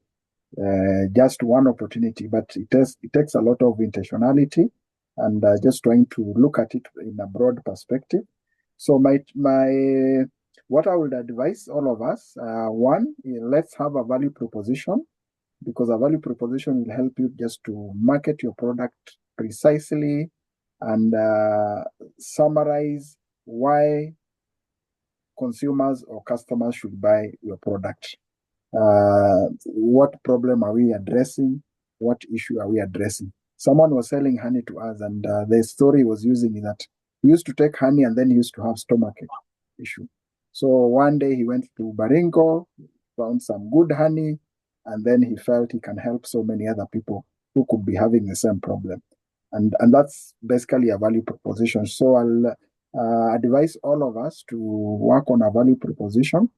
Just one opportunity, but it takes a lot of intentionality, and just trying to look at it in a broad perspective. So what I would advise all of us, one, let's have a value proposition, because a value proposition will help you just to market your product precisely and summarize why consumers or customers should buy your product. What problem are we addressing? What issue are we addressing? Someone was selling honey to us, and the story he was using is that he used to take honey and then he used to have stomach issue. So one day he went to Baringo, found some good honey, and then he felt he can help so many other people who could be having the same problem. And that's basically a value proposition. So I'll advise all of us to work on a value proposition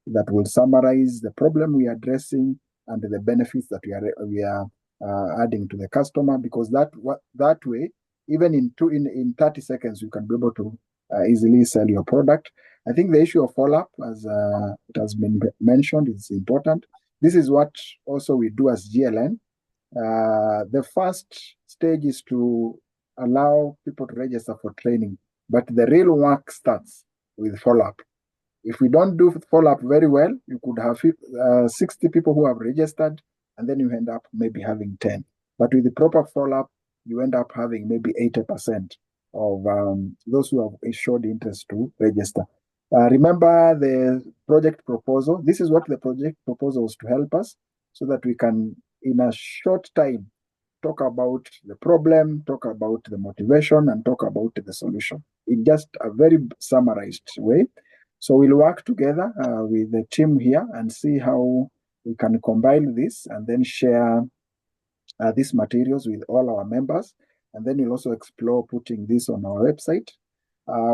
that will summarize the problem we are addressing and the benefits that we are adding to the customer, because that way, even in 30 seconds, you can be able to easily sell your product. I think the issue of follow-up, as it has been mentioned, is important. This is what also we do as GLN. The first stage is to allow people to register for training, but the real work starts with follow-up. If we don't do follow-up very well, you could have 60 people who have registered, and then you end up maybe having 10. But with the proper follow-up, you end up having maybe 80% of those who have showed interest to register. Remember the project proposal. This is what the project proposal was to help us so that we can, in a short time, talk about the problem, talk about the motivation, and talk about the solution in just a very summarized way. So we'll work together with the team here and see how we can combine this and then share these materials with all our members. And then we'll also explore putting this on our website.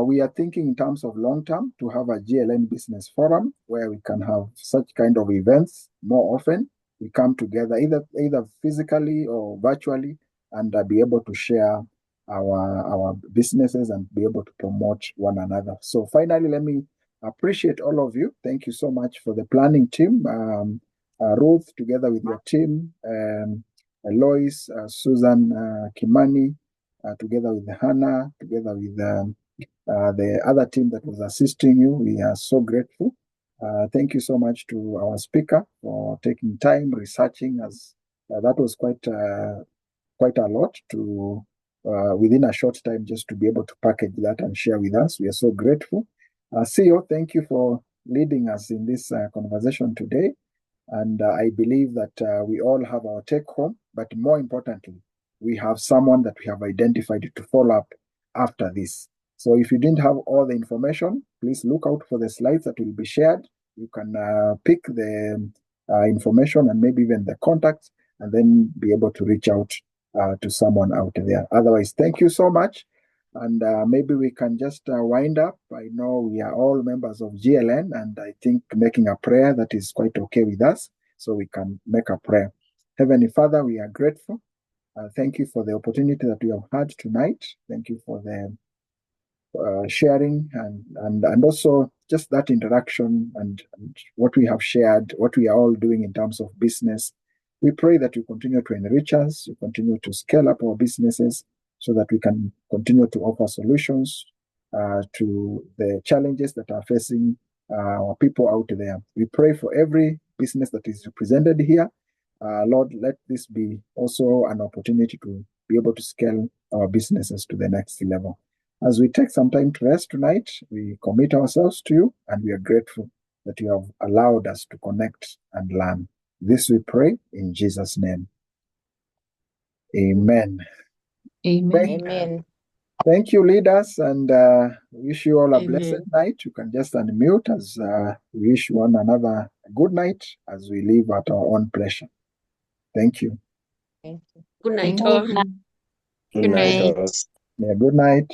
We are thinking in terms of long term to have a GLN business forum where we can have such kind of events more often. We come together either physically or virtually and be able to share our businesses and be able to promote one another. So finally, let me appreciate all of you. Thank you so much for the planning team. Ruth, together with your team, Lois, Susan Kimani, together with Hannah, together with the other team that was assisting you. We are so grateful. Thank you so much to our speaker for taking time researching, as that was quite a lot to within a short time just to be able to package that and share with us. We are so grateful. CEO, thank you for leading us in this conversation today. And I believe that we all have our take home, but more importantly, we have someone that we have identified to follow up after this. So if you didn't have all the information, please look out for the slides that will be shared. You can pick the information and maybe even the contacts, and then be able to reach out to someone out there. Otherwise, thank you so much. And maybe we can just wind up. I know we are all members of GLN, and I think making a prayer that is quite okay with us, so we can make a prayer. Heavenly Father, we are grateful. Thank you for the opportunity that we have had tonight. Thank you for the sharing and also just that interaction and what we have shared, what we are all doing in terms of business. We pray that you continue to enrich us, you continue to scale up our businesses so that we can continue to offer solutions to the challenges that are facing our people out there. We pray for every business that is represented here. Lord, let this be also an opportunity to be able to scale our businesses to the next level. As we take some time to rest tonight, we commit ourselves to you, and we are grateful that you have allowed us to connect and learn. This we pray in Jesus' name. Amen. Amen. Thank you, leaders, and wish you all a blessed night. You can just unmute as we wish one another a good night as we leave at our own pleasure. Thank you. Good night, Thank all. you. Good night. Yeah, good night.